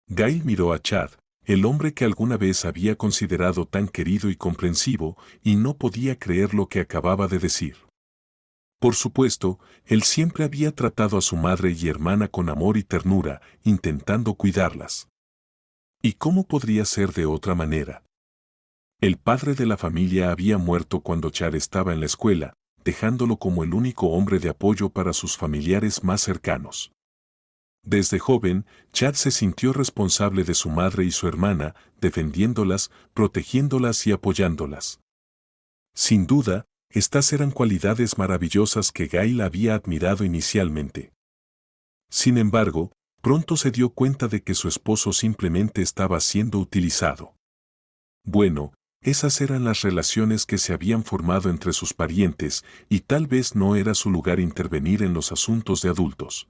Gail miró a Chad, el hombre que alguna vez había considerado tan querido y comprensivo, y no podía creer lo que acababa de decir. Por supuesto, él siempre había tratado a su madre y hermana con amor y ternura, intentando cuidarlas. ¿Y cómo podría ser de otra manera? El padre de la familia había muerto cuando Chad estaba en la escuela, dejándolo como el único hombre de apoyo para sus familiares más cercanos. Desde joven, Chad se sintió responsable de su madre y su hermana, defendiéndolas, protegiéndolas y apoyándolas. Sin duda, estas eran cualidades maravillosas que Gail había admirado inicialmente. Sin embargo, pronto se dio cuenta de que su esposo simplemente estaba siendo utilizado. Bueno, esas eran las relaciones que se habían formado entre sus parientes, y tal vez no era su lugar intervenir en los asuntos de adultos.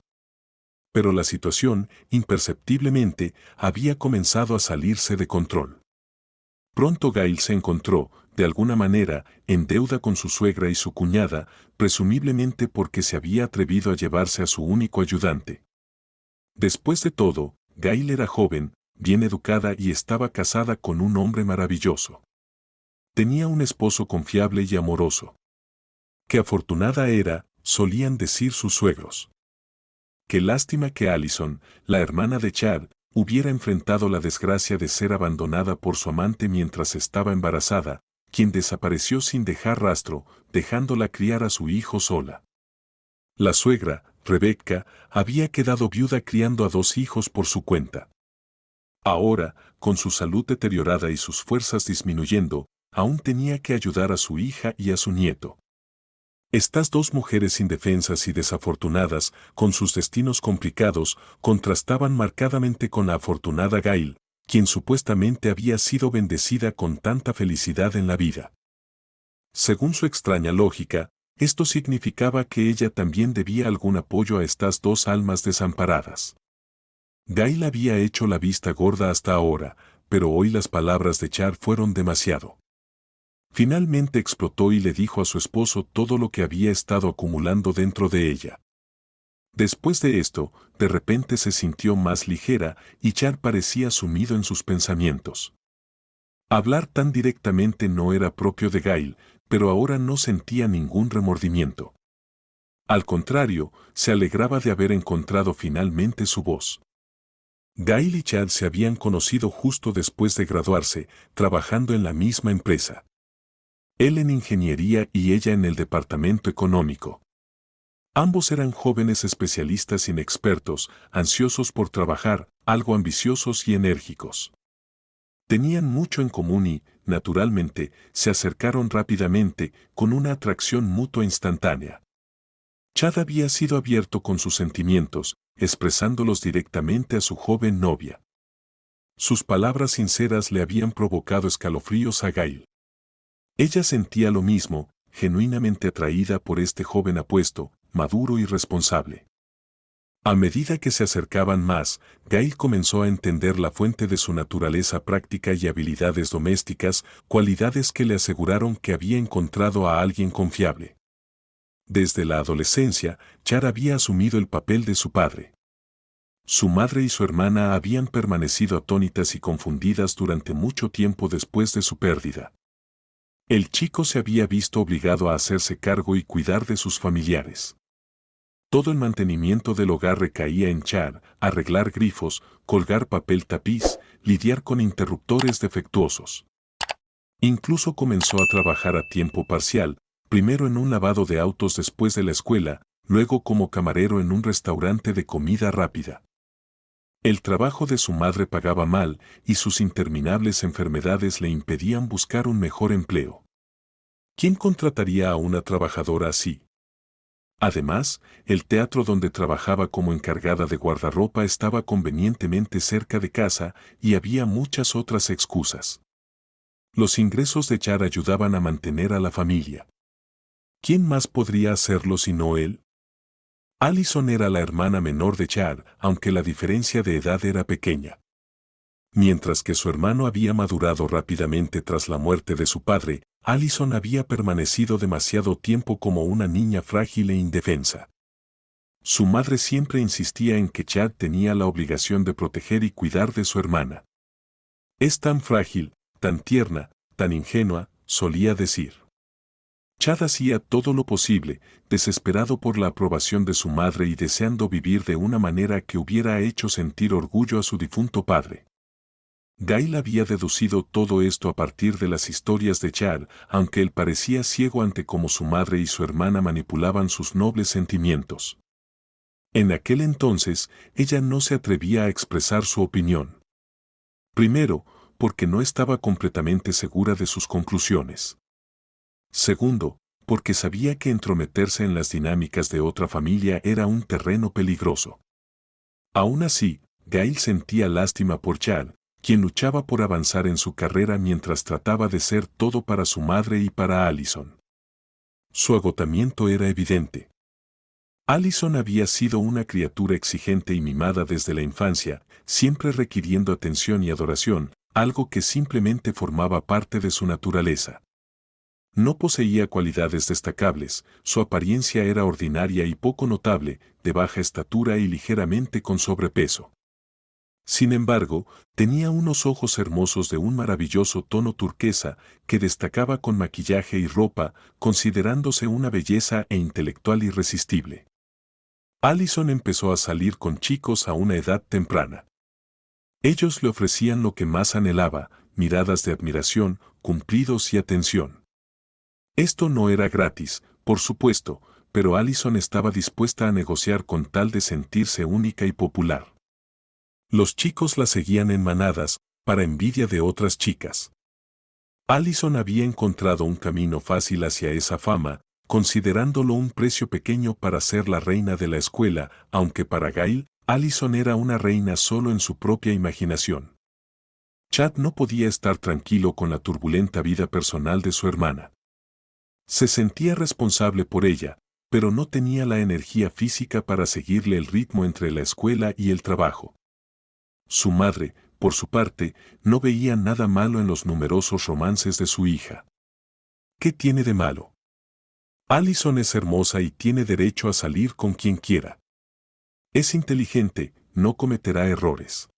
Pero la situación, imperceptiblemente, había comenzado a salirse de control. Pronto Gail se encontró, de alguna manera, en deuda con su suegra y su cuñada, presumiblemente porque se había atrevido a llevarse a su único ayudante. Después de todo, Gail era joven, bien educada y estaba casada con un hombre maravilloso. Tenía un esposo confiable y amoroso. Qué afortunada era, solían decir sus suegros. Qué lástima que Allison, la hermana de Chad, hubiera enfrentado la desgracia de ser abandonada por su amante mientras estaba embarazada, quien desapareció sin dejar rastro, dejándola criar a su hijo sola. La suegra, Rebecca, había quedado viuda criando a 2 hijos por su cuenta. Ahora, con su salud deteriorada y sus fuerzas disminuyendo, aún tenía que ayudar a su hija y a su nieto. Estas 2 mujeres indefensas y desafortunadas, con sus destinos complicados, contrastaban marcadamente con la afortunada Gail, quien supuestamente había sido bendecida con tanta felicidad en la vida. Según su extraña lógica, esto significaba que ella también debía algún apoyo a estas 2 almas desamparadas. Gail había hecho la vista gorda hasta ahora, pero hoy las palabras de Chad fueron demasiado. Finalmente explotó y le dijo a su esposo todo lo que había estado acumulando dentro de ella. Después de esto, de repente se sintió más ligera y Chad parecía sumido en sus pensamientos. Hablar tan directamente no era propio de Gail, pero ahora no sentía ningún remordimiento. Al contrario, se alegraba de haber encontrado finalmente su voz. Gail y Chad se habían conocido justo después de graduarse, trabajando en la misma empresa. Él en ingeniería y ella en el departamento económico. Ambos eran jóvenes especialistas inexpertos, ansiosos por trabajar, algo ambiciosos y enérgicos. Tenían mucho en común y, naturalmente, se acercaron rápidamente, con una atracción mutua instantánea. Chad había sido abierto con sus sentimientos, expresándolos directamente a su joven novia. Sus palabras sinceras le habían provocado escalofríos a Gail. Ella sentía lo mismo, genuinamente atraída por este joven apuesto, maduro y responsable. A medida que se acercaban más, Gail comenzó a entender la fuente de su naturaleza práctica y habilidades domésticas, cualidades que le aseguraron que había encontrado a alguien confiable. Desde la adolescencia, Chad había asumido el papel de su padre. Su madre y su hermana habían permanecido atónitas y confundidas durante mucho tiempo después de su pérdida. El chico se había visto obligado a hacerse cargo y cuidar de sus familiares. Todo el mantenimiento del hogar recaía en Chad, arreglar grifos, colgar papel tapiz, lidiar con interruptores defectuosos. Incluso comenzó a trabajar a tiempo parcial, primero en un lavado de autos después de la escuela, luego como camarero en un restaurante de comida rápida. El trabajo de su madre pagaba mal y sus interminables enfermedades le impedían buscar un mejor empleo. ¿Quién contrataría a una trabajadora así? Además, el teatro donde trabajaba como encargada de guardarropa estaba convenientemente cerca de casa y había muchas otras excusas. Los ingresos de Chad ayudaban a mantener a la familia. ¿Quién más podría hacerlo sino él? Allison era la hermana menor de Chad, aunque la diferencia de edad era pequeña. Mientras que su hermano había madurado rápidamente tras la muerte de su padre, Allison había permanecido demasiado tiempo como una niña frágil e indefensa. Su madre siempre insistía en que Chad tenía la obligación de proteger y cuidar de su hermana. Es tan frágil, tan tierna, tan ingenua, solía decir. Chad hacía todo lo posible, desesperado por la aprobación de su madre y deseando vivir de una manera que hubiera hecho sentir orgullo a su difunto padre. Gail había deducido todo esto a partir de las historias de Chad, aunque él parecía ciego ante cómo su madre y su hermana manipulaban sus nobles sentimientos. En aquel entonces, ella no se atrevía a expresar su opinión. Primero, porque no estaba completamente segura de sus conclusiones. Segundo, porque sabía que entrometerse en las dinámicas de otra familia era un terreno peligroso. Aún así, Gail sentía lástima por Chad, quien luchaba por avanzar en su carrera mientras trataba de ser todo para su madre y para Allison. Su agotamiento era evidente. Allison había sido una criatura exigente y mimada desde la infancia, siempre requiriendo atención y adoración, algo que simplemente formaba parte de su naturaleza. No poseía cualidades destacables, su apariencia era ordinaria y poco notable, de baja estatura y ligeramente con sobrepeso. Sin embargo, tenía unos ojos hermosos de un maravilloso tono turquesa que destacaba con maquillaje y ropa, considerándose una belleza e intelectual irresistible. Allison empezó a salir con chicos a una edad temprana. Ellos le ofrecían lo que más anhelaba, miradas de admiración, cumplidos y atención. Esto no era gratis, por supuesto, pero Allison estaba dispuesta a negociar con tal de sentirse única y popular. Los chicos la seguían en manadas, para envidia de otras chicas. Allison había encontrado un camino fácil hacia esa fama, considerándolo un precio pequeño para ser la reina de la escuela, aunque para Gail, Allison era una reina solo en su propia imaginación. Chad no podía estar tranquilo con la turbulenta vida personal de su hermana. Se sentía responsable por ella, pero no tenía la energía física para seguirle el ritmo entre la escuela y el trabajo. Su madre, por su parte, no veía nada malo en los numerosos romances de su hija. ¿Qué tiene de malo? Allison es hermosa y tiene derecho a salir con quien quiera. Es inteligente, no cometerá errores.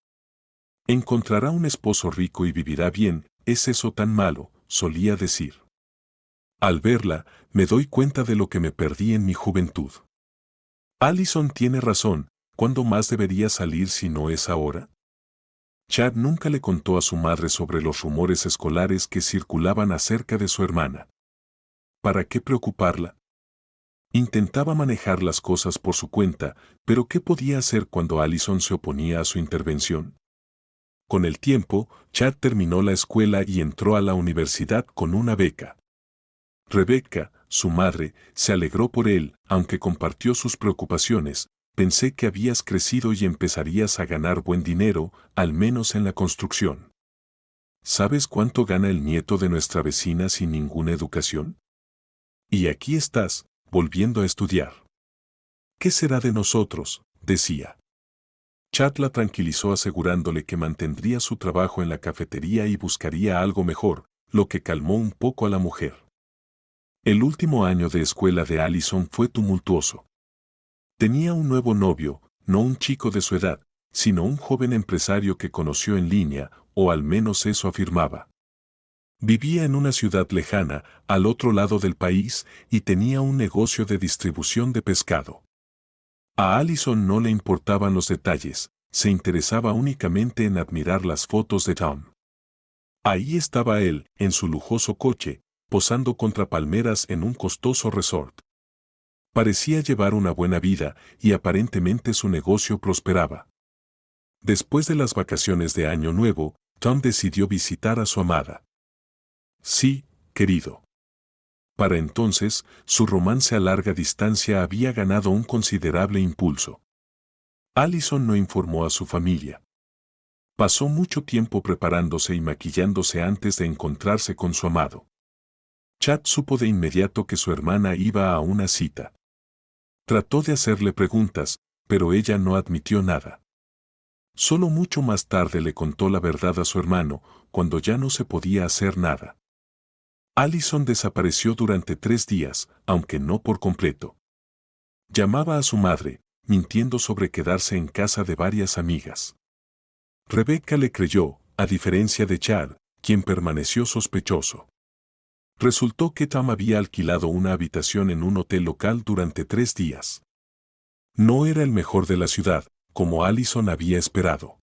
Encontrará un esposo rico y vivirá bien, ¿es eso tan malo?, solía decir. Al verla, me doy cuenta de lo que me perdí en mi juventud. Allison tiene razón, ¿cuándo más debería salir si no es ahora? Chad nunca le contó a su madre sobre los rumores escolares que circulaban acerca de su hermana. ¿Para qué preocuparla? Intentaba manejar las cosas por su cuenta, pero ¿qué podía hacer cuando Allison se oponía a su intervención? Con el tiempo, Chad terminó la escuela y entró a la universidad con una beca. Rebecca, su madre, se alegró por él, aunque compartió sus preocupaciones. Pensé que habías crecido y empezarías a ganar buen dinero, al menos en la construcción. ¿Sabes cuánto gana el nieto de nuestra vecina sin ninguna educación? Y aquí estás, volviendo a estudiar. ¿Qué será de nosotros?, decía. Chad la tranquilizó asegurándole que mantendría su trabajo en la cafetería y buscaría algo mejor, lo que calmó un poco a la mujer. El último año de escuela de Allison fue tumultuoso. Tenía un nuevo novio, no un chico de su edad, sino un joven empresario que conoció en línea, o al menos eso afirmaba. Vivía en una ciudad lejana, al otro lado del país, y tenía un negocio de distribución de pescado. A Allison no le importaban los detalles, se interesaba únicamente en admirar las fotos de Tom. Ahí estaba él, en su lujoso coche, posando contra palmeras en un costoso resort. Parecía llevar una buena vida y aparentemente su negocio prosperaba. Después de las vacaciones de Año Nuevo, Tom decidió visitar a su amada. Sí, querido. Para entonces, su romance a larga distancia había ganado un considerable impulso. Allison no informó a su familia. Pasó mucho tiempo preparándose y maquillándose antes de encontrarse con su amado. Chad supo de inmediato que su hermana iba a una cita. Trató de hacerle preguntas, pero ella no admitió nada. Solo mucho más tarde le contó la verdad a su hermano, cuando ya no se podía hacer nada. Allison desapareció durante 3 días, aunque no por completo. Llamaba a su madre, mintiendo sobre quedarse en casa de varias amigas. Rebecca le creyó, a diferencia de Chad, quien permaneció sospechoso. Resultó que Tom había alquilado una habitación en un hotel local durante 3 días. No era el mejor de la ciudad, como Allison había esperado.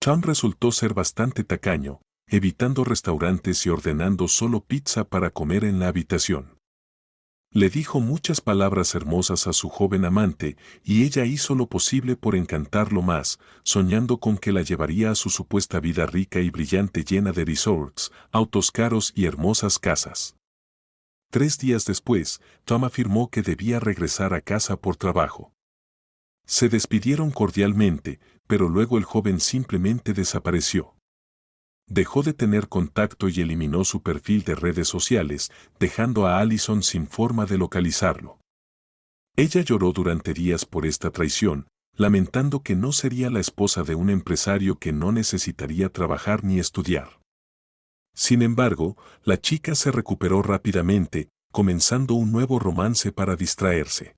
Tom resultó ser bastante tacaño, evitando restaurantes y ordenando solo pizza para comer en la habitación. Le dijo muchas palabras hermosas a su joven amante y ella hizo lo posible por encantarlo más, soñando con que la llevaría a su supuesta vida rica y brillante llena de resorts, autos caros y hermosas casas. 3 días después, Tom afirmó que debía regresar a casa por trabajo. Se despidieron cordialmente, pero luego el joven simplemente desapareció. Dejó de tener contacto y eliminó su perfil de redes sociales, dejando a Allison sin forma de localizarlo. Ella lloró durante días por esta traición, lamentando que no sería la esposa de un empresario que no necesitaría trabajar ni estudiar. Sin embargo, la chica se recuperó rápidamente, comenzando un nuevo romance para distraerse.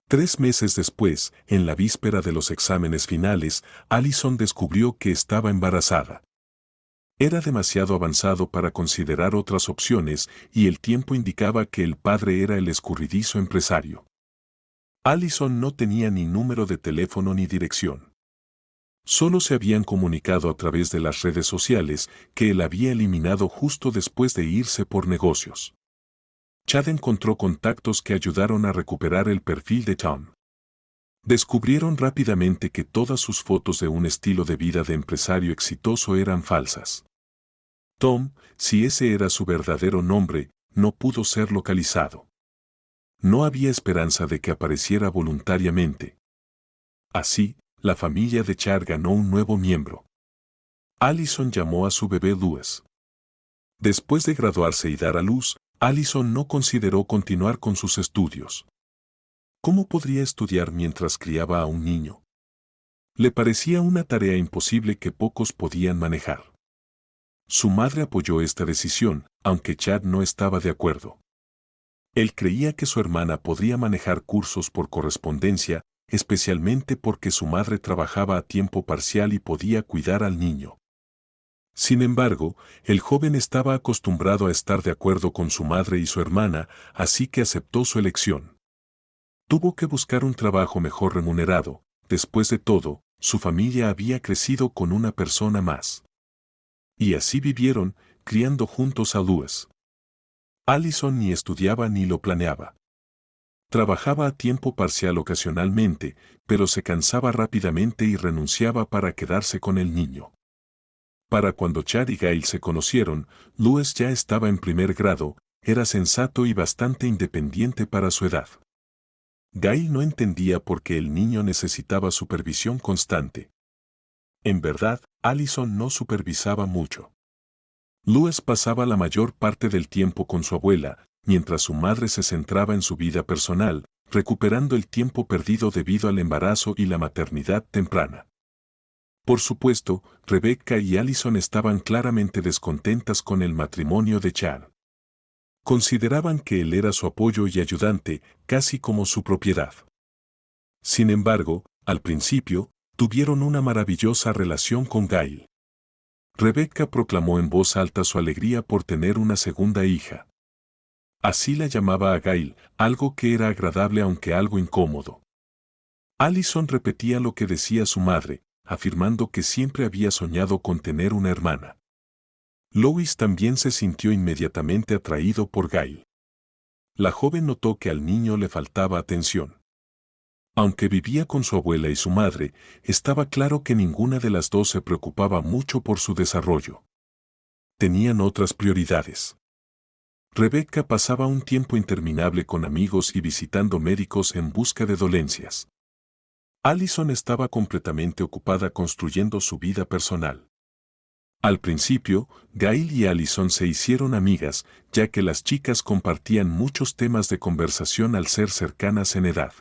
3 meses después, en la víspera de los exámenes finales, Allison descubrió que estaba embarazada. Era demasiado avanzado para considerar otras opciones y el tiempo indicaba que el padre era el escurridizo empresario. Allison no tenía ni número de teléfono ni dirección. Solo se habían comunicado a través de las redes sociales que él había eliminado justo después de irse por negocios. Chad encontró contactos que ayudaron a recuperar el perfil de Tom. Descubrieron rápidamente que todas sus fotos de un estilo de vida de empresario exitoso eran falsas. Tom, si ese era su verdadero nombre, no pudo ser localizado. No había esperanza de que apareciera voluntariamente. Así, la familia de Chad ganó un nuevo miembro. Allison llamó a su bebé Louis. Después de graduarse y dar a luz, Allison no consideró continuar con sus estudios. ¿Cómo podría estudiar mientras criaba a un niño? Le parecía una tarea imposible que pocos podían manejar. Su madre apoyó esta decisión, aunque Chad no estaba de acuerdo. Él creía que su hermana podría manejar cursos por correspondencia, especialmente porque su madre trabajaba a tiempo parcial y podía cuidar al niño. Sin embargo, el joven estaba acostumbrado a estar de acuerdo con su madre y su hermana, así que aceptó su elección. Tuvo que buscar un trabajo mejor remunerado. Después de todo, su familia había crecido con una persona más. Y así vivieron, criando juntos a Louis. Allison ni estudiaba ni lo planeaba. Trabajaba a tiempo parcial ocasionalmente, pero se cansaba rápidamente y renunciaba para quedarse con el niño. Para cuando Chad y Gail se conocieron, Louis ya estaba en primer grado, era sensato y bastante independiente para su edad. Gail no entendía por qué el niño necesitaba supervisión constante. En verdad, Allison no supervisaba mucho. Louis pasaba la mayor parte del tiempo con su abuela, mientras su madre se centraba en su vida personal, recuperando el tiempo perdido debido al embarazo y la maternidad temprana. Por supuesto, Rebecca y Allison estaban claramente descontentas con el matrimonio de Chad. Consideraban que él era su apoyo y ayudante, casi como su propiedad. Sin embargo, al principio, tuvieron una maravillosa relación con Gail. Rebecca proclamó en voz alta su alegría por tener una segunda hija. Así la llamaba a Gail, algo que era agradable aunque algo incómodo. Allison repetía lo que decía su madre, afirmando que siempre había soñado con tener una hermana. Louis también se sintió inmediatamente atraído por Gail. La joven notó que al niño le faltaba atención. Aunque vivía con su abuela y su madre, estaba claro que ninguna de las dos se preocupaba mucho por su desarrollo. Tenían otras prioridades. Rebecca pasaba un tiempo interminable con amigos y visitando médicos en busca de dolencias. Allison estaba completamente ocupada construyendo su vida personal. Al principio, Gail y Allison se hicieron amigas, ya que las chicas compartían muchos temas de conversación al ser cercanas en edad.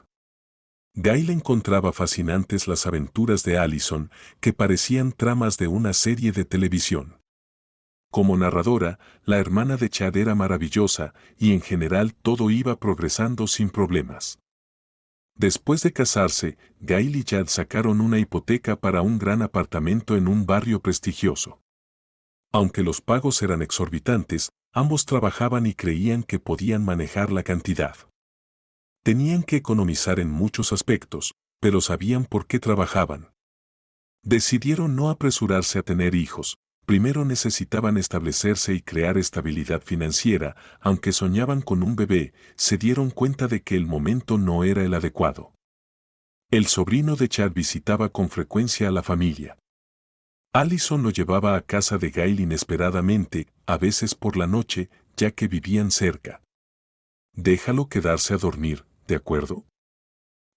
Gail encontraba fascinantes las aventuras de Allison, que parecían tramas de una serie de televisión. Como narradora, la hermana de Chad era maravillosa y en general todo iba progresando sin problemas. Después de casarse, Gail y Chad sacaron una hipoteca para un gran apartamento en un barrio prestigioso. Aunque los pagos eran exorbitantes, ambos trabajaban y creían que podían manejar la cantidad. Tenían que economizar en muchos aspectos, pero sabían por qué trabajaban. Decidieron no apresurarse a tener hijos. Primero necesitaban establecerse y crear estabilidad financiera. Aunque soñaban con un bebé, se dieron cuenta de que el momento no era el adecuado. El sobrino de Chad visitaba con frecuencia a la familia. Allison lo llevaba a casa de Gail inesperadamente, a veces por la noche, ya que vivían cerca. Déjalo quedarse a dormir, ¿de acuerdo?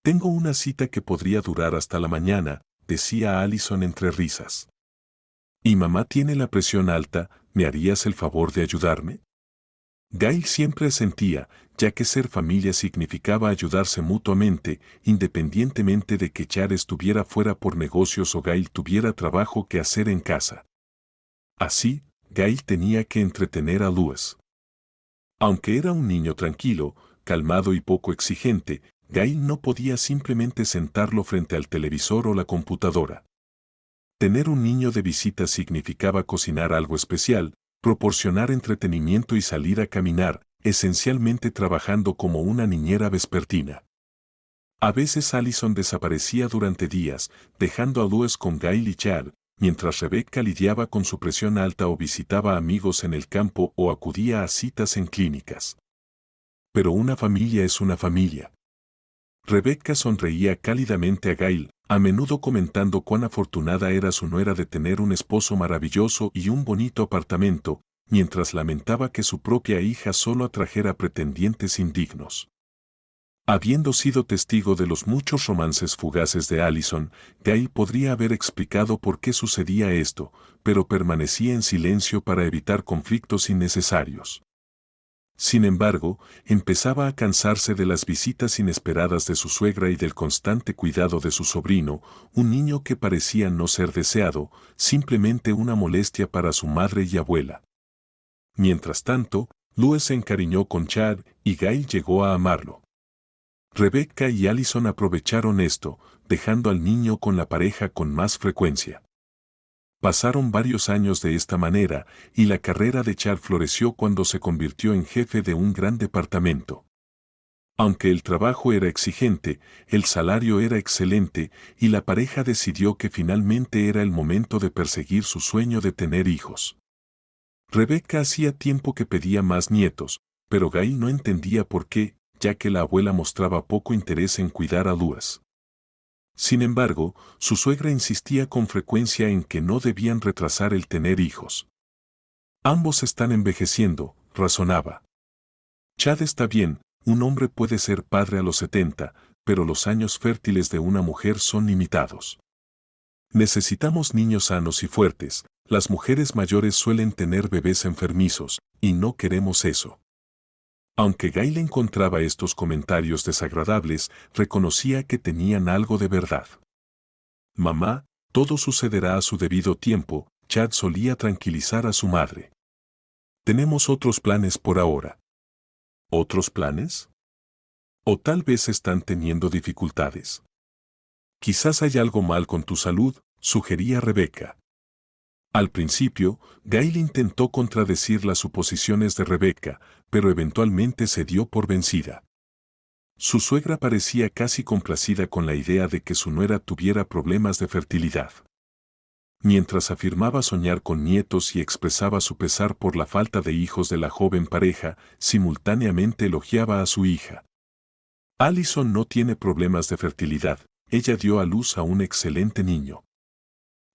Tengo una cita que podría durar hasta la mañana, decía Allison entre risas. Y mamá tiene la presión alta, ¿me harías el favor de ayudarme? Gail siempre asentía, ya que ser familia significaba ayudarse mutuamente, independientemente de que Chad estuviera fuera por negocios o Gail tuviera trabajo que hacer en casa. Así, Gail tenía que entretener a Louis. Aunque era un niño tranquilo, calmado y poco exigente, Gail no podía simplemente sentarlo frente al televisor o la computadora. Tener un niño de visita significaba cocinar algo especial, proporcionar entretenimiento y salir a caminar, esencialmente trabajando como una niñera vespertina. A veces Allison desaparecía durante días, dejando a Louis con Gail y Chad, mientras Rebecca lidiaba con su presión alta o visitaba amigos en el campo o acudía a citas en clínicas. Pero una familia es una familia. Rebecca sonreía cálidamente a Gail, a menudo comentando cuán afortunada era su nuera de tener un esposo maravilloso y un bonito apartamento, mientras lamentaba que su propia hija solo atrajera pretendientes indignos. Habiendo sido testigo de los muchos romances fugaces de Allison, Gail podría haber explicado por qué sucedía esto, pero permanecía en silencio para evitar conflictos innecesarios. Sin embargo, empezaba a cansarse de las visitas inesperadas de su suegra y del constante cuidado de su sobrino, un niño que parecía no ser deseado, simplemente una molestia para su madre y abuela. Mientras tanto, Louis se encariñó con Chad y Gail llegó a amarlo. Rebecca y Allison aprovecharon esto, dejando al niño con la pareja con más frecuencia. Pasaron varios años de esta manera, y la carrera de Chad floreció cuando se convirtió en jefe de un gran departamento. Aunque el trabajo era exigente, el salario era excelente, y la pareja decidió que finalmente era el momento de perseguir su sueño de tener hijos. Rebecca hacía tiempo que pedía más nietos, pero Gail no entendía por qué, ya que la abuela mostraba poco interés en cuidar a Louis. Sin embargo, su suegra insistía con frecuencia en que no debían retrasar el tener hijos. Ambos están envejeciendo, razonaba. Chad está bien, un hombre puede ser padre a los 70, pero los años fértiles de una mujer son limitados. Necesitamos niños sanos y fuertes, las mujeres mayores suelen tener bebés enfermizos, y no queremos eso. Aunque Gail encontraba estos comentarios desagradables, reconocía que tenían algo de verdad. Mamá, todo sucederá a su debido tiempo, Chad solía tranquilizar a su madre. Tenemos otros planes por ahora. ¿Otros planes? ¿O tal vez están teniendo dificultades? Quizás hay algo mal con tu salud, sugería Rebecca. Al principio, Gail intentó contradecir las suposiciones de Rebecca, pero eventualmente se dio por vencida. Su suegra parecía casi complacida con la idea de que su nuera tuviera problemas de fertilidad. Mientras afirmaba soñar con nietos y expresaba su pesar por la falta de hijos de la joven pareja, simultáneamente elogiaba a su hija. Allison no tiene problemas de fertilidad, ella dio a luz a un excelente niño.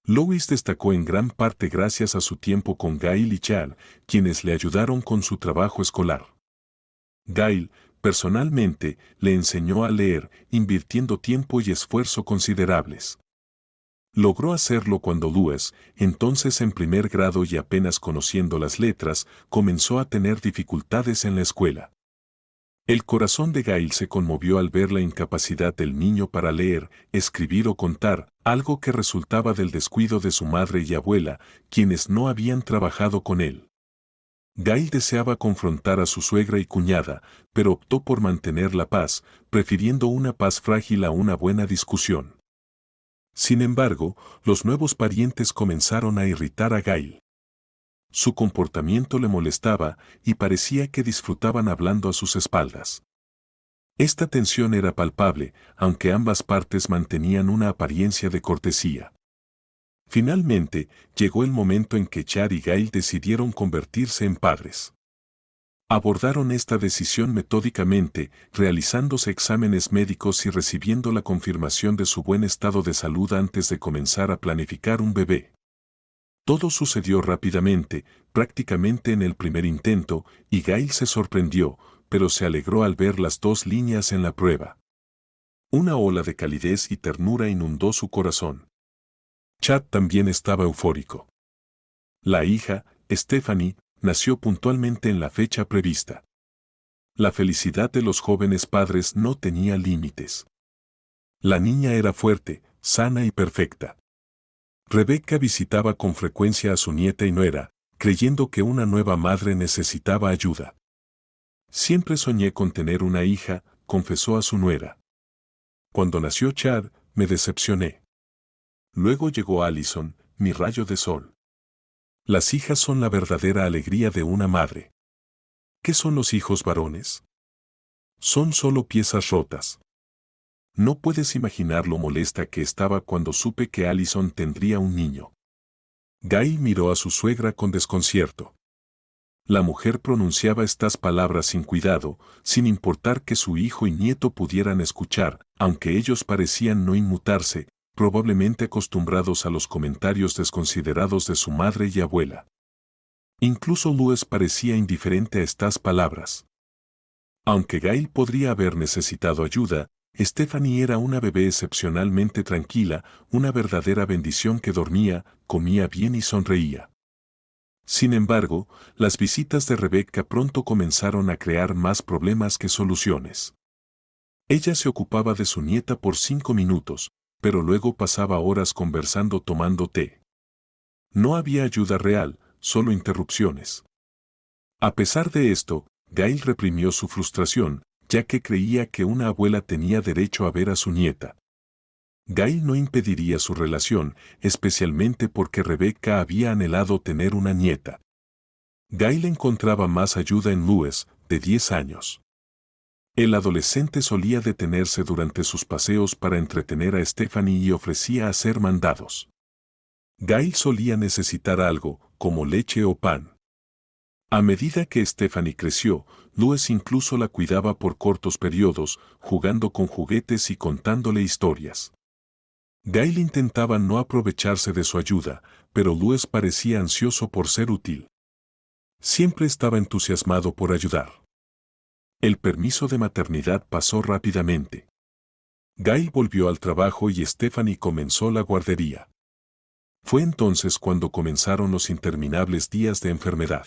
Louis destacó en gran parte gracias a su tiempo con Gail y Chad, quienes le ayudaron con su trabajo escolar. Gail, personalmente, le enseñó a leer, invirtiendo tiempo y esfuerzo considerables. Logró hacerlo cuando Louis, entonces en primer grado y apenas conociendo las letras, comenzó a tener dificultades en la escuela. El corazón de Gail se conmovió al ver la incapacidad del niño para leer, escribir o contar, algo que resultaba del descuido de su madre y abuela, quienes no habían trabajado con él. Gail deseaba confrontar a su suegra y cuñada, pero optó por mantener la paz, prefiriendo una paz frágil a una buena discusión. Sin embargo, los nuevos parientes comenzaron a irritar a Gail. Su comportamiento le molestaba y parecía que disfrutaban hablando a sus espaldas. Esta tensión era palpable, aunque ambas partes mantenían una apariencia de cortesía. Finalmente, llegó el momento en que Chad y Gail decidieron convertirse en padres. Abordaron esta decisión metódicamente, realizándose exámenes médicos y recibiendo la confirmación de su buen estado de salud antes de comenzar a planificar un bebé. Todo sucedió rápidamente, prácticamente en el primer intento, y Gail se sorprendió, pero se alegró al ver las 2 líneas en la prueba. Una ola de calidez y ternura inundó su corazón. Chad también estaba eufórico. La hija, Stephanie, nació puntualmente en la fecha prevista. La felicidad de los jóvenes padres no tenía límites. La niña era fuerte, sana y perfecta. Rebecca visitaba con frecuencia a su nieta y nuera, creyendo que una nueva madre necesitaba ayuda. Siempre soñé con tener una hija, confesó a su nuera. Cuando nació Chad, me decepcioné. Luego llegó Allison, mi rayo de sol. Las hijas son la verdadera alegría de una madre. ¿Qué son los hijos varones? Son solo piezas rotas. No puedes imaginar lo molesta que estaba cuando supe que Allison tendría un niño. Gail miró a su suegra con desconcierto. La mujer pronunciaba estas palabras sin cuidado, sin importar que su hijo y nieto pudieran escuchar, aunque ellos parecían no inmutarse, probablemente acostumbrados a los comentarios desconsiderados de su madre y abuela. Incluso Louis parecía indiferente a estas palabras. Aunque Gail podría haber necesitado ayuda, Stephanie era una bebé excepcionalmente tranquila, una verdadera bendición que dormía, comía bien y sonreía. Sin embargo, las visitas de Rebecca pronto comenzaron a crear más problemas que soluciones. Ella se ocupaba de su nieta por 5 minutos, pero luego pasaba horas conversando tomando té. No había ayuda real, solo interrupciones. A pesar de esto, Gail reprimió su frustración, ya que creía que una abuela tenía derecho a ver a su nieta. Gail no impediría su relación, especialmente porque Rebecca había anhelado tener una nieta. Gail encontraba más ayuda en Louis, de 10 años. El adolescente solía detenerse durante sus paseos para entretener a Stephanie y ofrecía hacer mandados. Gail solía necesitar algo, como leche o pan. A medida que Stephanie creció, Louis incluso la cuidaba por cortos periodos, jugando con juguetes y contándole historias. Gail intentaba no aprovecharse de su ayuda, pero Louis parecía ansioso por ser útil. Siempre estaba entusiasmado por ayudar. El permiso de maternidad pasó rápidamente. Gail volvió al trabajo y Stephanie comenzó la guardería. Fue entonces cuando comenzaron los interminables días de enfermedad.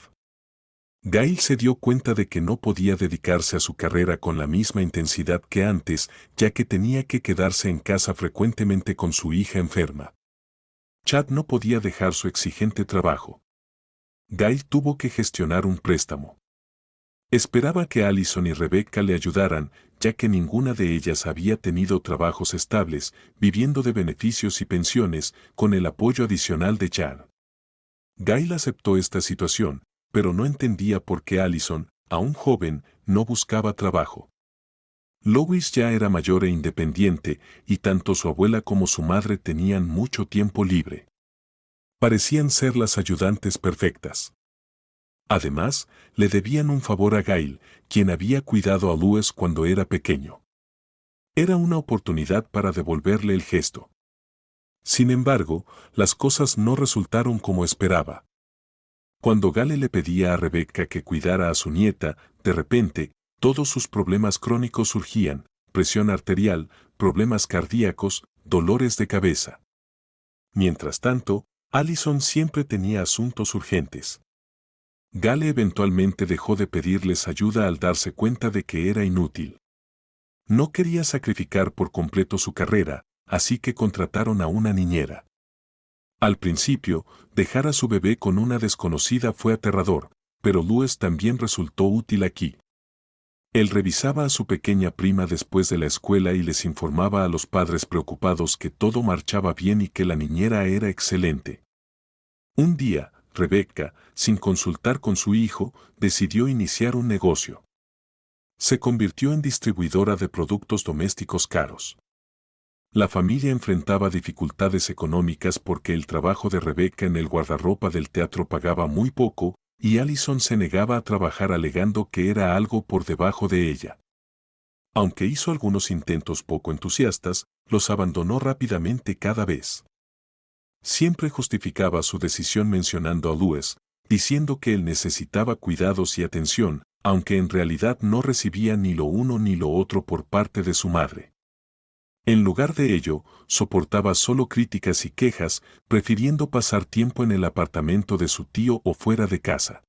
Gail se dio cuenta de que no podía dedicarse a su carrera con la misma intensidad que antes, ya que tenía que quedarse en casa frecuentemente con su hija enferma. Chad no podía dejar su exigente trabajo. Gail tuvo que gestionar un préstamo. Esperaba que Allison y Rebecca le ayudaran, ya que ninguna de ellas había tenido trabajos estables, viviendo de beneficios y pensiones, con el apoyo adicional de Chad. Gail aceptó esta situación, pero no entendía por qué Allison, aún joven, no buscaba trabajo. Louis ya era mayor e independiente, y tanto su abuela como su madre tenían mucho tiempo libre. Parecían ser las ayudantes perfectas. Además, le debían un favor a Gail, quien había cuidado a Louis cuando era pequeño. Era una oportunidad para devolverle el gesto. Sin embargo, las cosas no resultaron como esperaba. Cuando Gale le pedía a Rebecca que cuidara a su nieta, de repente, todos sus problemas crónicos surgían: presión arterial, problemas cardíacos, dolores de cabeza. Mientras tanto, Allison siempre tenía asuntos urgentes. Gale eventualmente dejó de pedirles ayuda al darse cuenta de que era inútil. No quería sacrificar por completo su carrera, así que contrataron a una niñera. Al principio, dejar a su bebé con una desconocida fue aterrador, pero Louis también resultó útil aquí. Él revisaba a su pequeña prima después de la escuela y les informaba a los padres preocupados que todo marchaba bien y que la niñera era excelente. Un día, Rebecca, sin consultar con su hijo, decidió iniciar un negocio. Se convirtió en distribuidora de productos domésticos caros. La familia enfrentaba dificultades económicas porque el trabajo de Rebecca en el guardarropa del teatro pagaba muy poco, y Allison se negaba a trabajar alegando que era algo por debajo de ella. Aunque hizo algunos intentos poco entusiastas, los abandonó rápidamente cada vez. Siempre justificaba su decisión mencionando a Louis, diciendo que él necesitaba cuidados y atención, aunque en realidad no recibía ni lo uno ni lo otro por parte de su madre. En lugar de ello, soportaba solo críticas y quejas, prefiriendo pasar tiempo en el apartamento de su tío o fuera de casa.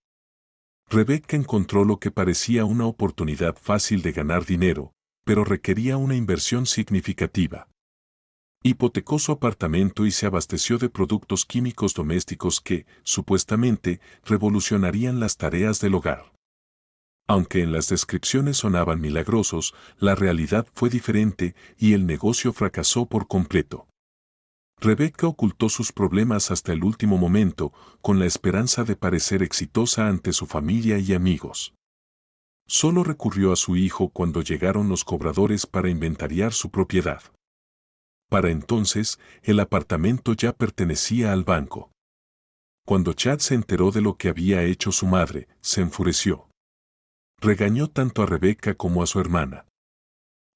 Rebecca encontró lo que parecía una oportunidad fácil de ganar dinero, pero requería una inversión significativa. Hipotecó su apartamento y se abasteció de productos químicos domésticos que, supuestamente, revolucionarían las tareas del hogar. Aunque en las descripciones sonaban milagrosos, la realidad fue diferente y el negocio fracasó por completo. Rebecca ocultó sus problemas hasta el último momento, con la esperanza de parecer exitosa ante su familia y amigos. Solo recurrió a su hijo cuando llegaron los cobradores para inventariar su propiedad. Para entonces, el apartamento ya pertenecía al banco. Cuando Chad se enteró de lo que había hecho su madre, se enfureció. Regañó tanto a Rebecca como a su hermana.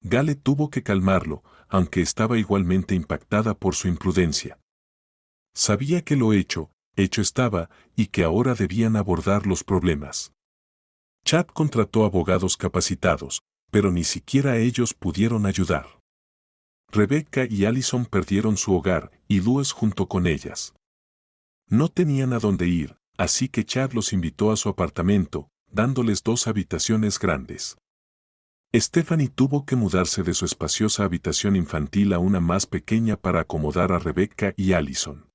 Gale tuvo que calmarlo, aunque estaba igualmente impactada por su imprudencia. Sabía que lo hecho estaba, y que ahora debían abordar los problemas. Chad contrató abogados capacitados, pero ni siquiera ellos pudieron ayudar. Rebecca y Allison perdieron su hogar, y Louis junto con ellas. No tenían a dónde ir, así que Chad los invitó a su apartamento, dándoles 2 habitaciones grandes. Stephanie tuvo que mudarse de su espaciosa habitación infantil a una más pequeña para acomodar a Rebecca y Allison.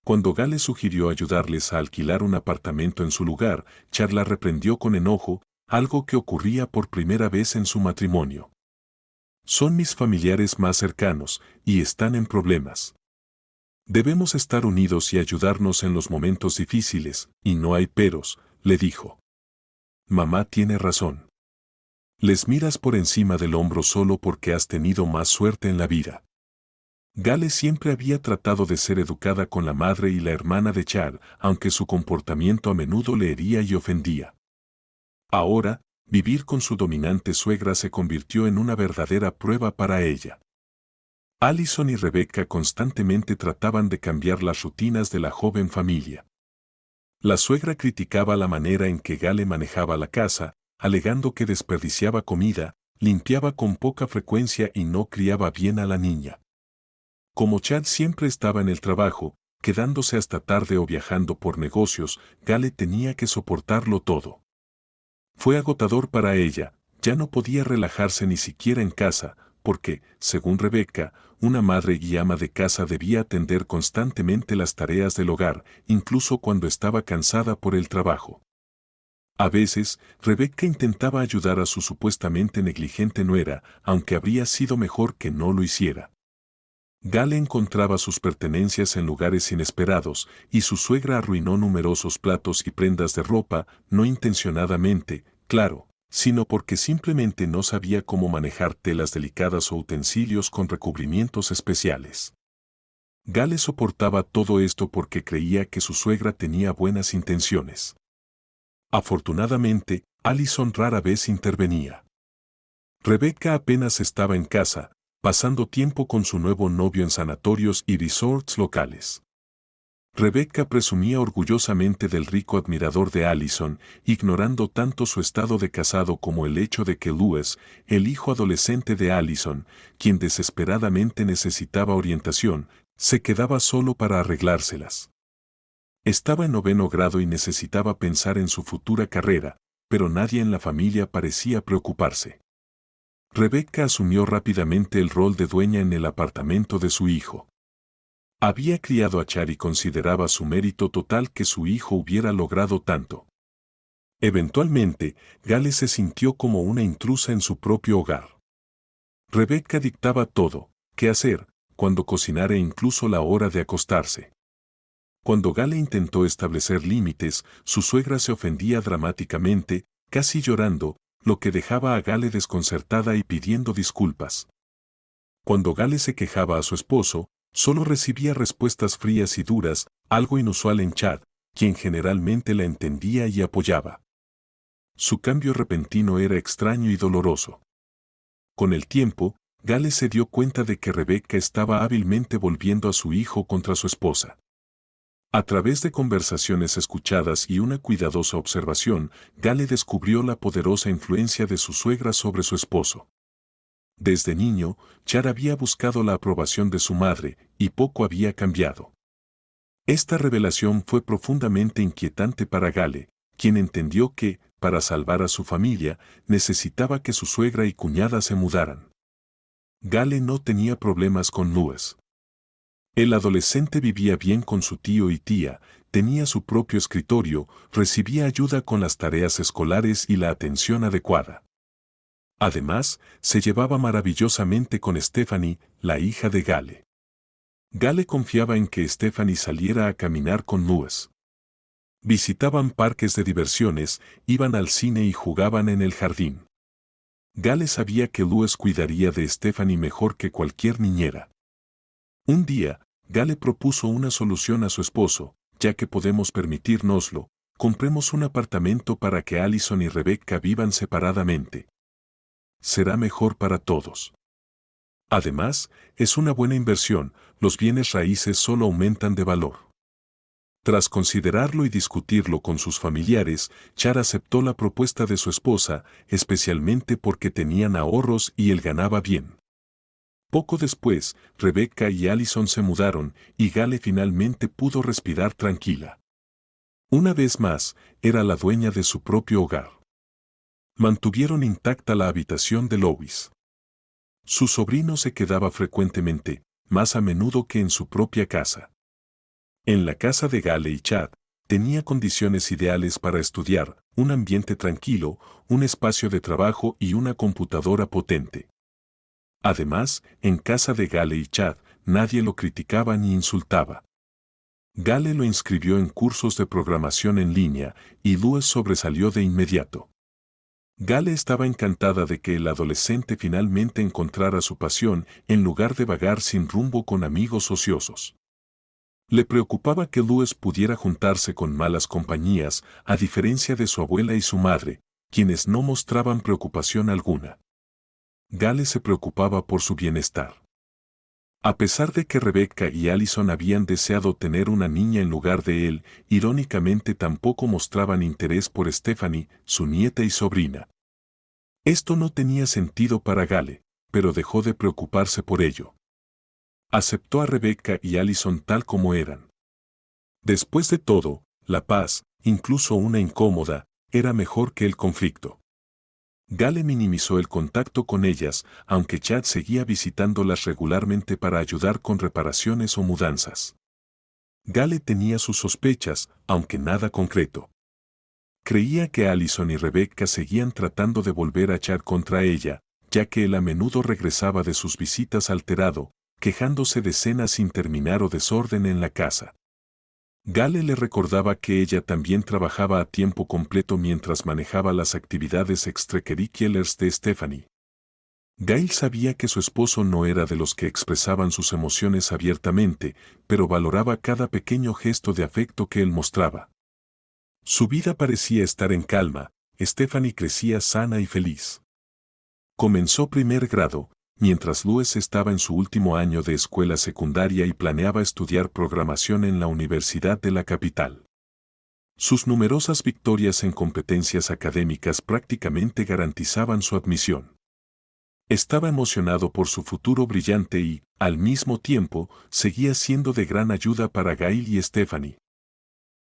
Cuando Gale sugirió ayudarles a alquilar un apartamento en su lugar, Chad la reprendió con enojo, algo que ocurría por primera vez en su matrimonio. Son mis familiares más cercanos, y están en problemas. Debemos estar unidos y ayudarnos en los momentos difíciles, y no hay peros, le dijo. Mamá tiene razón. Les miras por encima del hombro solo porque has tenido más suerte en la vida. Gale siempre había tratado de ser educada con la madre y la hermana de Chad, aunque su comportamiento a menudo le hería y ofendía. Ahora, vivir con su dominante suegra se convirtió en una verdadera prueba para ella. Allison y Rebecca constantemente trataban de cambiar las rutinas de la joven familia. La suegra criticaba la manera en que Gale manejaba la casa, alegando que desperdiciaba comida, limpiaba con poca frecuencia y no criaba bien a la niña. Como Chad siempre estaba en el trabajo, quedándose hasta tarde o viajando por negocios, Gale tenía que soportarlo todo. Fue agotador para ella, ya no podía relajarse ni siquiera en casa, porque, según Rebecca, una madre y ama de casa debía atender constantemente las tareas del hogar, incluso cuando estaba cansada por el trabajo. A veces, Rebecca intentaba ayudar a su supuestamente negligente nuera, aunque habría sido mejor que no lo hiciera. Gale encontraba sus pertenencias en lugares inesperados, y su suegra arruinó numerosos platos y prendas de ropa, no intencionadamente, claro, sino porque simplemente no sabía cómo manejar telas delicadas o utensilios con recubrimientos especiales. Gale soportaba todo esto porque creía que su suegra tenía buenas intenciones. Afortunadamente, Allison rara vez intervenía. Rebecca apenas estaba en casa, pasando tiempo con su nuevo novio en sanatorios y resorts locales. Rebecca presumía orgullosamente del rico admirador de Allison, ignorando tanto su estado de casado como el hecho de que Louis, el hijo adolescente de Allison, quien desesperadamente necesitaba orientación, se quedaba solo para arreglárselas. Estaba en 9º grado y necesitaba pensar en su futura carrera, pero nadie en la familia parecía preocuparse. Rebecca asumió rápidamente el rol de dueña en el apartamento de su hijo. Había criado a Chad y consideraba su mérito total que su hijo hubiera logrado tanto. Eventualmente, Gale se sintió como una intrusa en su propio hogar. Rebecca dictaba todo, qué hacer, cuándo cocinar e incluso la hora de acostarse. Cuando Gale intentó establecer límites, su suegra se ofendía dramáticamente, casi llorando, lo que dejaba a Gale desconcertada y pidiendo disculpas. Cuando Gale se quejaba a su esposo, solo recibía respuestas frías y duras, algo inusual en Chad, quien generalmente la entendía y apoyaba. Su cambio repentino era extraño y doloroso. Con el tiempo, Gale se dio cuenta de que Rebecca estaba hábilmente volviendo a su hijo contra su esposa. A través de conversaciones escuchadas y una cuidadosa observación, Gale descubrió la poderosa influencia de su suegra sobre su esposo. Desde niño, Chad había buscado la aprobación de su madre, y poco había cambiado. Esta revelación fue profundamente inquietante para Gale, quien entendió que, para salvar a su familia, necesitaba que su suegra y cuñada se mudaran. Gale no tenía problemas con Louis. El adolescente vivía bien con su tío y tía, tenía su propio escritorio, recibía ayuda con las tareas escolares y la atención adecuada. Además, se llevaba maravillosamente con Stephanie, la hija de Gale. Gale confiaba en que Stephanie saliera a caminar con Louis. Visitaban parques de diversiones, iban al cine y jugaban en el jardín. Gale sabía que Louis cuidaría de Stephanie mejor que cualquier niñera. Un día, Gale propuso una solución a su esposo: ya que podemos permitírnoslo, compremos un apartamento para que Allison y Rebecca vivan separadamente. Será mejor para todos. Además, es una buena inversión, los bienes raíces solo aumentan de valor. Tras considerarlo y discutirlo con sus familiares, Chad aceptó la propuesta de su esposa, especialmente porque tenían ahorros y él ganaba bien. Poco después, Rebecca y Allison se mudaron, y Gale finalmente pudo respirar tranquila. Una vez más, era la dueña de su propio hogar. Mantuvieron intacta la habitación de Louis. Su sobrino se quedaba frecuentemente, más a menudo que en su propia casa. En la casa de Gale y Chad, tenía condiciones ideales para estudiar, un ambiente tranquilo, un espacio de trabajo y una computadora potente. Además, en casa de Gale y Chad, nadie lo criticaba ni insultaba. Gale lo inscribió en cursos de programación en línea, y Louis sobresalió de inmediato. Gale estaba encantada de que el adolescente finalmente encontrara su pasión, en lugar de vagar sin rumbo con amigos ociosos. Le preocupaba que Louis pudiera juntarse con malas compañías, a diferencia de su abuela y su madre, quienes no mostraban preocupación alguna. Gale se preocupaba por su bienestar. A pesar de que Rebecca y Allison habían deseado tener una niña en lugar de él, irónicamente tampoco mostraban interés por Stephanie, su nieta y sobrina. Esto no tenía sentido para Gale, pero dejó de preocuparse por ello. Aceptó a Rebecca y Allison tal como eran. Después de todo, la paz, incluso una incómoda, era mejor que el conflicto. Gale minimizó el contacto con ellas, aunque Chad seguía visitándolas regularmente para ayudar con reparaciones o mudanzas. Gale tenía sus sospechas, aunque nada concreto. Creía que Allison y Rebecca seguían tratando de volver a Chad contra ella, ya que él a menudo regresaba de sus visitas alterado, quejándose de cenas sin terminar o desorden en la casa. Gale le recordaba que ella también trabajaba a tiempo completo mientras manejaba las actividades extracurriculares de Stephanie. Gail sabía que su esposo no era de los que expresaban sus emociones abiertamente, pero valoraba cada pequeño gesto de afecto que él mostraba. Su vida parecía estar en calma, Stephanie crecía sana y feliz. Comenzó primer grado, mientras Louis estaba en su último año de escuela secundaria y planeaba estudiar programación en la Universidad de la capital. Sus numerosas victorias en competencias académicas prácticamente garantizaban su admisión. Estaba emocionado por su futuro brillante y, al mismo tiempo, seguía siendo de gran ayuda para Gail y Stephanie.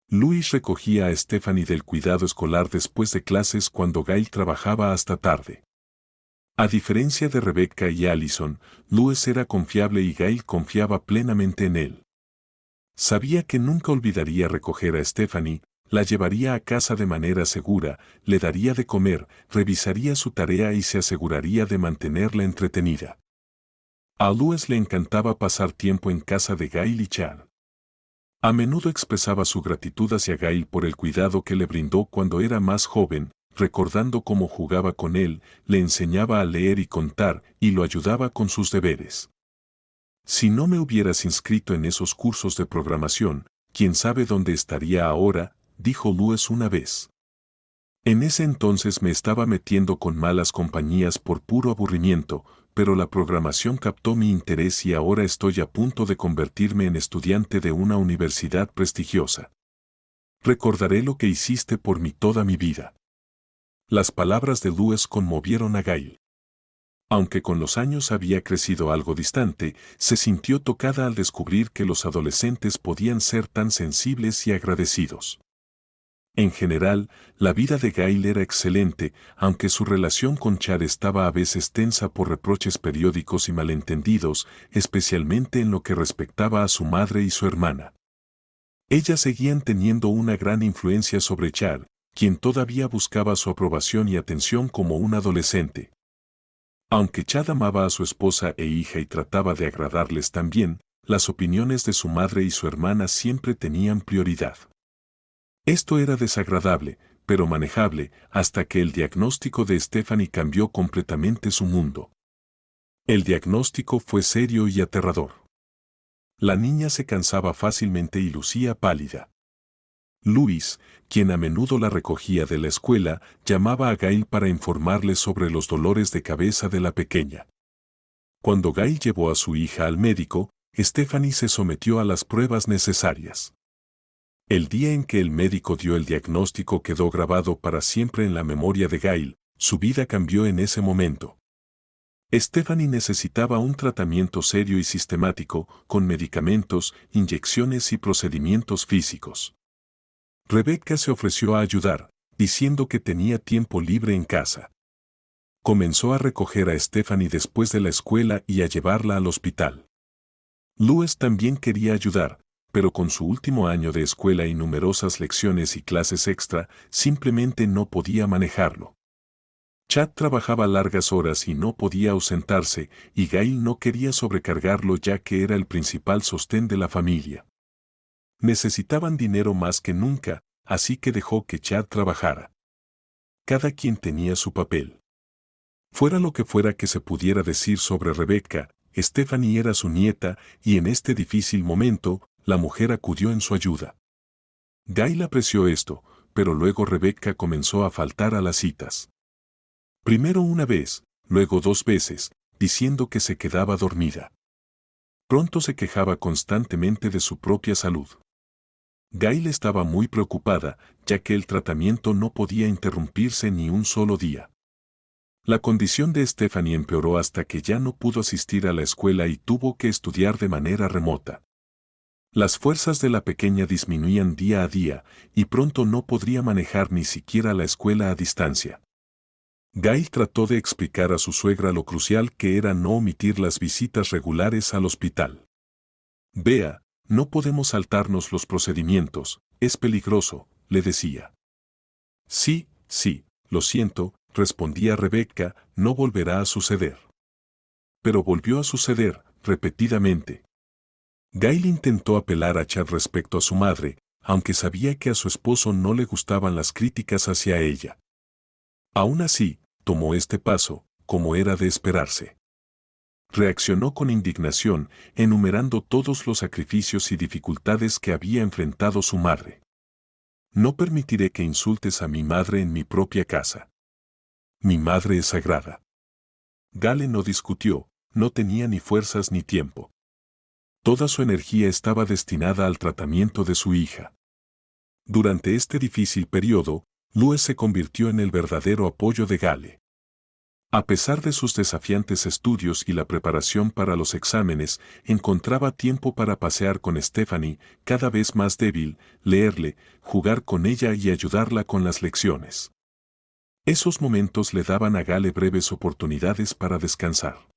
Louis recogía a Stephanie del cuidado escolar después de clases cuando Gail trabajaba hasta tarde. A diferencia de Rebecca y Allison, Louis era confiable y Gail confiaba plenamente en él. Sabía que nunca olvidaría recoger a Stephanie, La llevaría a casa de manera segura, le daría de comer, revisaría su tarea y se aseguraría de mantenerla entretenida. A Louis le encantaba pasar tiempo en casa de Gail y Chad. A menudo expresaba su gratitud hacia Gail por el cuidado que le brindó cuando era más joven, recordando cómo jugaba con él, le enseñaba a leer y contar y lo ayudaba con sus deberes. Si no me hubieras inscrito en esos cursos de programación, quién sabe dónde estaría ahora, dijo Louis una vez. En ese entonces me estaba metiendo con malas compañías por puro aburrimiento, pero la programación captó mi interés y ahora estoy a punto de convertirme en estudiante de una universidad prestigiosa. Recordaré lo que hiciste por mí toda mi vida. Las palabras de Louis conmovieron a Gail. Aunque con los años había crecido algo distante, se sintió tocada al descubrir que los adolescentes podían ser tan sensibles y agradecidos. En general, la vida de Gail era excelente, aunque su relación con Chad estaba a veces tensa por reproches periódicos y malentendidos, especialmente en lo que respectaba a su madre y su hermana. Ellas seguían teniendo una gran influencia sobre Chad, quien todavía buscaba su aprobación y atención como un adolescente. Aunque Chad amaba a su esposa e hija y trataba de agradarles también, las opiniones de su madre y su hermana siempre tenían prioridad. Esto era desagradable, pero manejable, hasta que el diagnóstico de Stephanie cambió completamente su mundo. El diagnóstico fue serio y aterrador. La niña se cansaba fácilmente y lucía pálida. Louis, quien a menudo la recogía de la escuela, llamaba a Gail para informarle sobre los dolores de cabeza de la pequeña. Cuando Gail llevó a su hija al médico, Stephanie se sometió a las pruebas necesarias. El día en que el médico dio el diagnóstico quedó grabado para siempre en la memoria de Gail, su vida cambió en ese momento. Stephanie necesitaba un tratamiento serio y sistemático, con medicamentos, inyecciones y procedimientos físicos. Rebecca se ofreció a ayudar, diciendo que tenía tiempo libre en casa. Comenzó a recoger a Stephanie después de la escuela y a llevarla al hospital. Louis también quería ayudar, pero con su último año de escuela y numerosas lecciones y clases extra, simplemente no podía manejarlo. Chad trabajaba largas horas y no podía ausentarse, y Gail no quería sobrecargarlo ya que era el principal sostén de la familia. Necesitaban dinero más que nunca, así que dejó que Chad trabajara. Cada quien tenía su papel. Fuera lo que fuera que se pudiera decir sobre Rebecca, Stephanie era su nieta y en este difícil momento, la mujer acudió en su ayuda. Gail apreció esto, pero luego Rebecca comenzó a faltar a las citas. Primero una vez, luego 2 veces, diciendo que se quedaba dormida. Pronto se quejaba constantemente de su propia salud. Gail estaba muy preocupada, ya que el tratamiento no podía interrumpirse ni un solo día. La condición de Stephanie empeoró hasta que ya no pudo asistir a la escuela y tuvo que estudiar de manera remota. Las fuerzas de la pequeña disminuían día a día, y pronto no podría manejar ni siquiera la escuela a distancia. Gail trató de explicar a su suegra lo crucial que era no omitir las visitas regulares al hospital. Vea, no podemos saltarnos los procedimientos, es peligroso, le decía. Sí, lo siento, respondía Rebecca, no volverá a suceder. Pero volvió a suceder, repetidamente. Gail intentó apelar a Chad respecto a su madre, aunque sabía que a su esposo no le gustaban las críticas hacia ella. Aún así, tomó este paso, como era de esperarse. Reaccionó con indignación, enumerando todos los sacrificios y dificultades que había enfrentado su madre. No permitiré que insultes a mi madre en mi propia casa. Mi madre es sagrada. Gale no discutió, no tenía ni fuerzas ni tiempo. Toda su energía estaba destinada al tratamiento de su hija. Durante este difícil periodo, Louis se convirtió en el verdadero apoyo de Gale. A pesar de sus desafiantes estudios y la preparación para los exámenes, encontraba tiempo para pasear con Stephanie, cada vez más débil, leerle, jugar con ella y ayudarla con las lecciones. Esos momentos le daban a Gale breves oportunidades para descansar.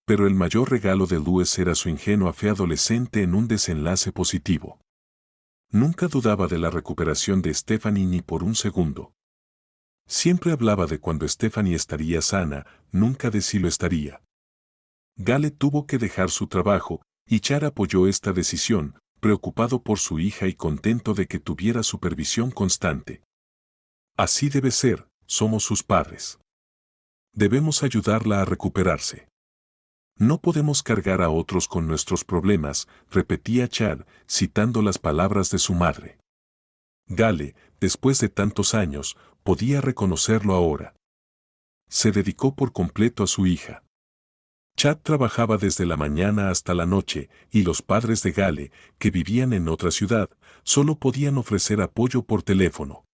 Pero el mayor regalo de Louis era su ingenua fe adolescente en un desenlace positivo. Nunca dudaba de la recuperación de Stephanie ni por un segundo. Siempre hablaba de cuando Stephanie estaría sana, nunca de si lo estaría. Gale tuvo que dejar su trabajo, y Chad apoyó esta decisión, preocupado por su hija y contento de que tuviera supervisión constante. Así debe ser, somos sus padres. Debemos ayudarla a recuperarse. No podemos cargar a otros con nuestros problemas, repetía Chad, citando las palabras de su madre. Gale, después de tantos años, podía reconocerlo ahora. Se dedicó por completo a su hija. Chad trabajaba desde la mañana hasta la noche, y los padres de Gale, que vivían en otra ciudad, solo podían ofrecer apoyo por teléfono.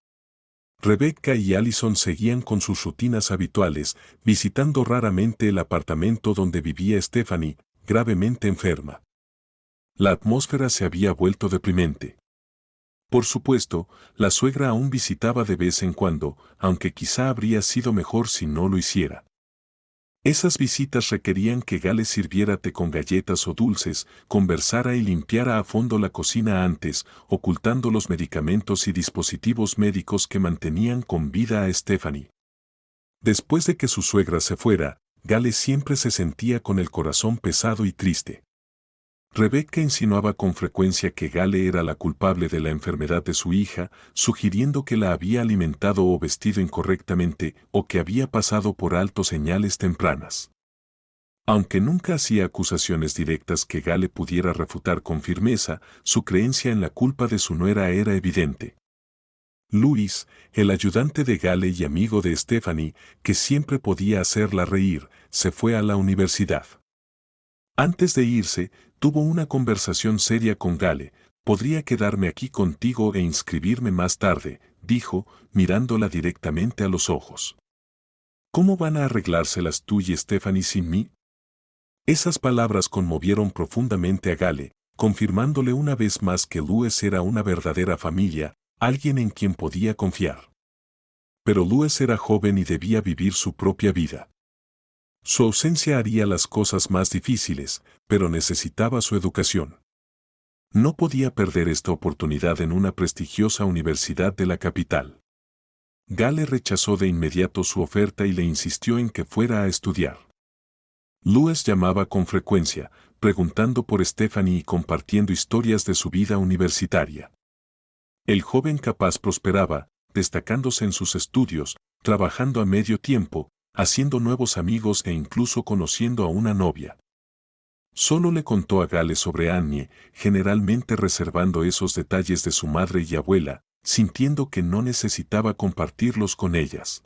Rebecca y Allison seguían con sus rutinas habituales, visitando raramente el apartamento donde vivía Stephanie, gravemente enferma. La atmósfera se había vuelto deprimente. Por supuesto, la suegra aún visitaba de vez en cuando, aunque quizá habría sido mejor si no lo hiciera. Esas visitas requerían que Gale sirviera té con galletas o dulces, conversara y limpiara a fondo la cocina antes, ocultando los medicamentos y dispositivos médicos que mantenían con vida a Stephanie. Después de que su suegra se fuera, Gale siempre se sentía con el corazón pesado y triste. Rebecca insinuaba con frecuencia que Gale era la culpable de la enfermedad de su hija, sugiriendo que la había alimentado o vestido incorrectamente o que había pasado por alto señales tempranas. Aunque nunca hacía acusaciones directas que Gale pudiera refutar con firmeza, su creencia en la culpa de su nuera era evidente. Louis, el ayudante de Gale y amigo de Stephanie, que siempre podía hacerla reír, se fue a la universidad. Antes de irse, tuvo una conversación seria con Gale. «Podría quedarme aquí contigo e inscribirme más tarde», dijo, mirándola directamente a los ojos. «¿Cómo van a arreglárselas tú y Stephanie sin mí?» Esas palabras conmovieron profundamente a Gale, confirmándole una vez más que Louis era una verdadera familia, alguien en quien podía confiar. Pero Louis era joven y debía vivir su propia vida. Su ausencia haría las cosas más difíciles, pero necesitaba su educación. No podía perder esta oportunidad en una prestigiosa universidad de la capital. Gale rechazó de inmediato su oferta y le insistió en que fuera a estudiar. Louis llamaba con frecuencia, preguntando por Stephanie y compartiendo historias de su vida universitaria. El joven capaz prosperaba, destacándose en sus estudios, trabajando a medio tiempo, haciendo nuevos amigos e incluso conociendo a una novia. Solo le contó a Gale sobre Annie, generalmente reservando esos detalles de su madre y abuela, sintiendo que no necesitaba compartirlos con ellas.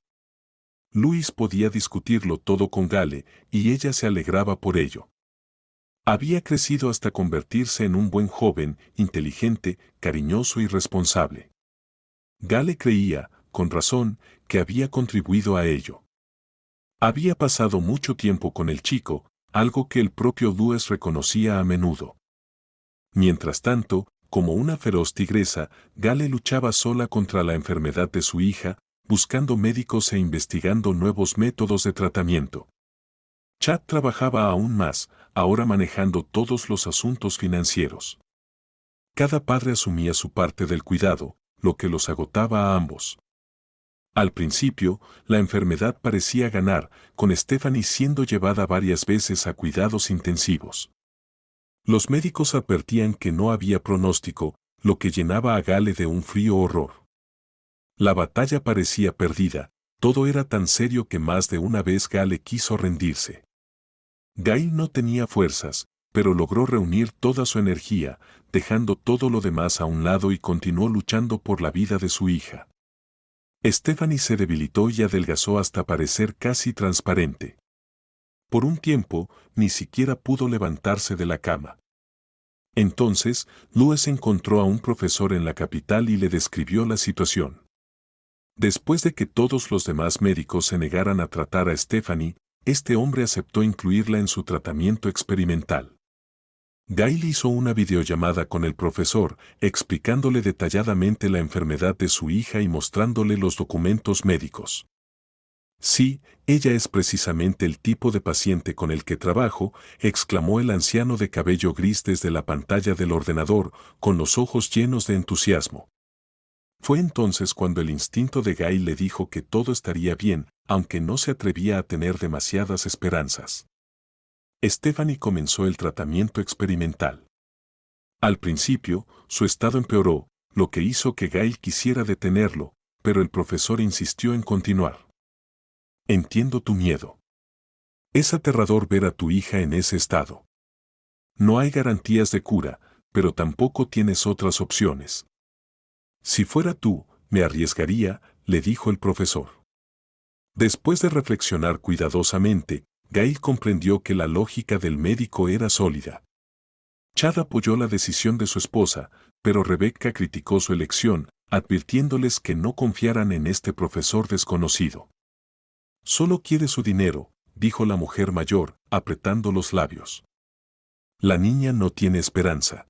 Louis podía discutirlo todo con Gale, y ella se alegraba por ello. Había crecido hasta convertirse en un buen joven, inteligente, cariñoso y responsable. Gale creía, con razón, que había contribuido a ello. Había pasado mucho tiempo con el chico, algo que el propio Louis reconocía a menudo. Mientras tanto, como una feroz tigresa, Gale luchaba sola contra la enfermedad de su hija, buscando médicos e investigando nuevos métodos de tratamiento. Chad trabajaba aún más, ahora manejando todos los asuntos financieros. Cada padre asumía su parte del cuidado, lo que los agotaba a ambos. Al principio, la enfermedad parecía ganar, con Stephanie siendo llevada varias veces a cuidados intensivos. Los médicos advertían que no había pronóstico, lo que llenaba a Gale de un frío horror. La batalla parecía perdida, todo era tan serio que más de una vez Gale quiso rendirse. Gail no tenía fuerzas, pero logró reunir toda su energía, dejando todo lo demás a un lado y continuó luchando por la vida de su hija. Stephanie se debilitó y adelgazó hasta parecer casi transparente. Por un tiempo, ni siquiera pudo levantarse de la cama. Entonces, Louis encontró a un profesor en la capital y le describió la situación. Después de que todos los demás médicos se negaran a tratar a Stephanie, este hombre aceptó incluirla en su tratamiento experimental. Gail hizo una videollamada con el profesor, explicándole detalladamente la enfermedad de su hija y mostrándole los documentos médicos. Sí, ella es precisamente el tipo de paciente con el que trabajo, exclamó el anciano de cabello gris desde la pantalla del ordenador, con los ojos llenos de entusiasmo. Fue entonces cuando el instinto de Gail le dijo que todo estaría bien, aunque no se atrevía a tener demasiadas esperanzas. Stephanie comenzó el tratamiento experimental. Al principio, su estado empeoró, lo que hizo que Gail quisiera detenerlo, pero el profesor insistió en continuar. Entiendo tu miedo. Es aterrador ver a tu hija en ese estado. No hay garantías de cura, pero tampoco tienes otras opciones. Si fuera tú, me arriesgaría, le dijo el profesor. Después de reflexionar cuidadosamente, Gail comprendió que la lógica del médico era sólida. Chad apoyó la decisión de su esposa, pero Rebecca criticó su elección, advirtiéndoles que no confiaran en este profesor desconocido. Solo quiere su dinero, dijo la mujer mayor, apretando los labios. La niña no tiene esperanza.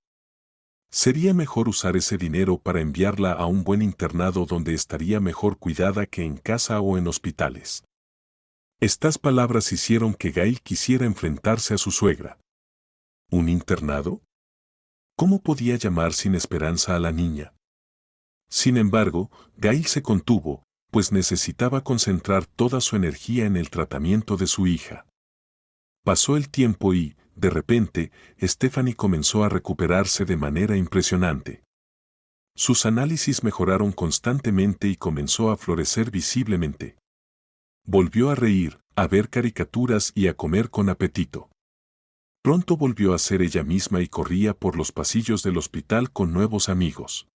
Sería mejor usar ese dinero para enviarla a un buen internado donde estaría mejor cuidada que en casa o en hospitales. Estas palabras hicieron que Gail quisiera enfrentarse a su suegra. ¿Un internado? ¿Cómo podía llamar sin esperanza a la niña? Sin embargo, Gail se contuvo, pues necesitaba concentrar toda su energía en el tratamiento de su hija. Pasó el tiempo y, de repente, Stephanie comenzó a recuperarse de manera impresionante. Sus análisis mejoraron constantemente y comenzó a florecer visiblemente. Volvió a reír, a ver caricaturas y a comer con apetito. Pronto volvió a ser ella misma y corría por los pasillos del hospital con nuevos amigos.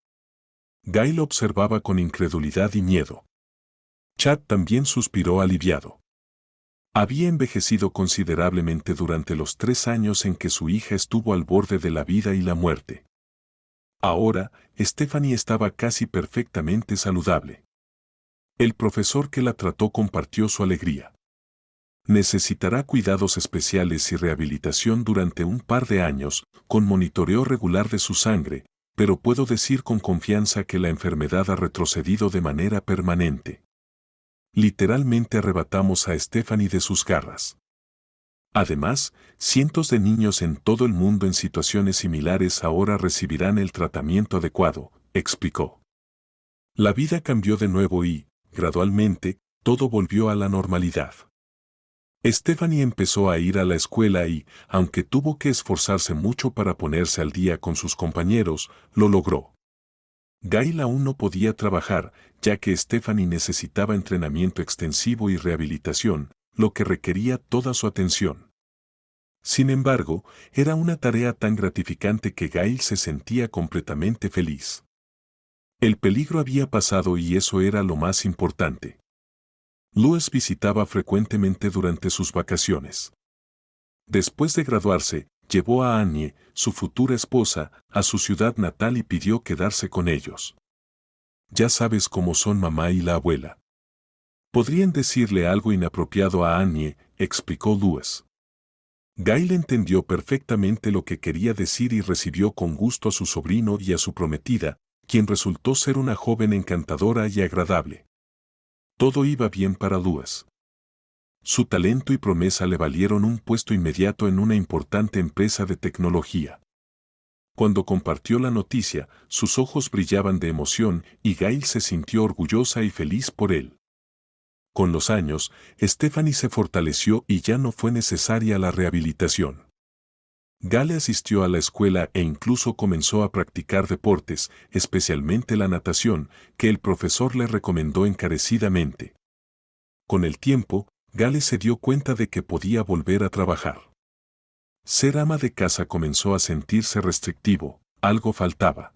Gail observaba con incredulidad y miedo. Chad también suspiró aliviado. Había envejecido considerablemente durante los 3 años en que su hija estuvo al borde de la vida y la muerte. Ahora, Stephanie estaba casi perfectamente saludable. El profesor que la trató compartió su alegría. Necesitará cuidados especiales y rehabilitación durante un par de años, con monitoreo regular de su sangre, pero puedo decir con confianza que la enfermedad ha retrocedido de manera permanente. Literalmente arrebatamos a Stephanie de sus garras. Además, cientos de niños en todo el mundo en situaciones similares ahora recibirán el tratamiento adecuado, explicó. La vida cambió de nuevo y, gradualmente, todo volvió a la normalidad. Stephanie empezó a ir a la escuela y, aunque tuvo que esforzarse mucho para ponerse al día con sus compañeros, lo logró. Gail aún no podía trabajar, ya que Stephanie necesitaba entrenamiento extensivo y rehabilitación, lo que requería toda su atención. Sin embargo, era una tarea tan gratificante que Gail se sentía completamente feliz. El peligro había pasado y eso era lo más importante. Louis visitaba frecuentemente durante sus vacaciones. Después de graduarse, llevó a Annie, su futura esposa, a su ciudad natal y pidió quedarse con ellos. Ya sabes cómo son mamá y la abuela. Podrían decirle algo inapropiado a Annie, explicó Louis. Gail entendió perfectamente lo que quería decir y recibió con gusto a su sobrino y a su prometida, quien resultó ser una joven encantadora y agradable. Todo iba bien para Louis. Su talento y promesa le valieron un puesto inmediato en una importante empresa de tecnología. Cuando compartió la noticia, sus ojos brillaban de emoción y Gail se sintió orgullosa y feliz por él. Con los años, Stephanie se fortaleció y ya no fue necesaria la rehabilitación. Gale asistió a la escuela e incluso comenzó a practicar deportes, especialmente la natación, que el profesor le recomendó encarecidamente. Con el tiempo, Gale se dio cuenta de que podía volver a trabajar. Ser ama de casa comenzó a sentirse restrictivo, algo faltaba.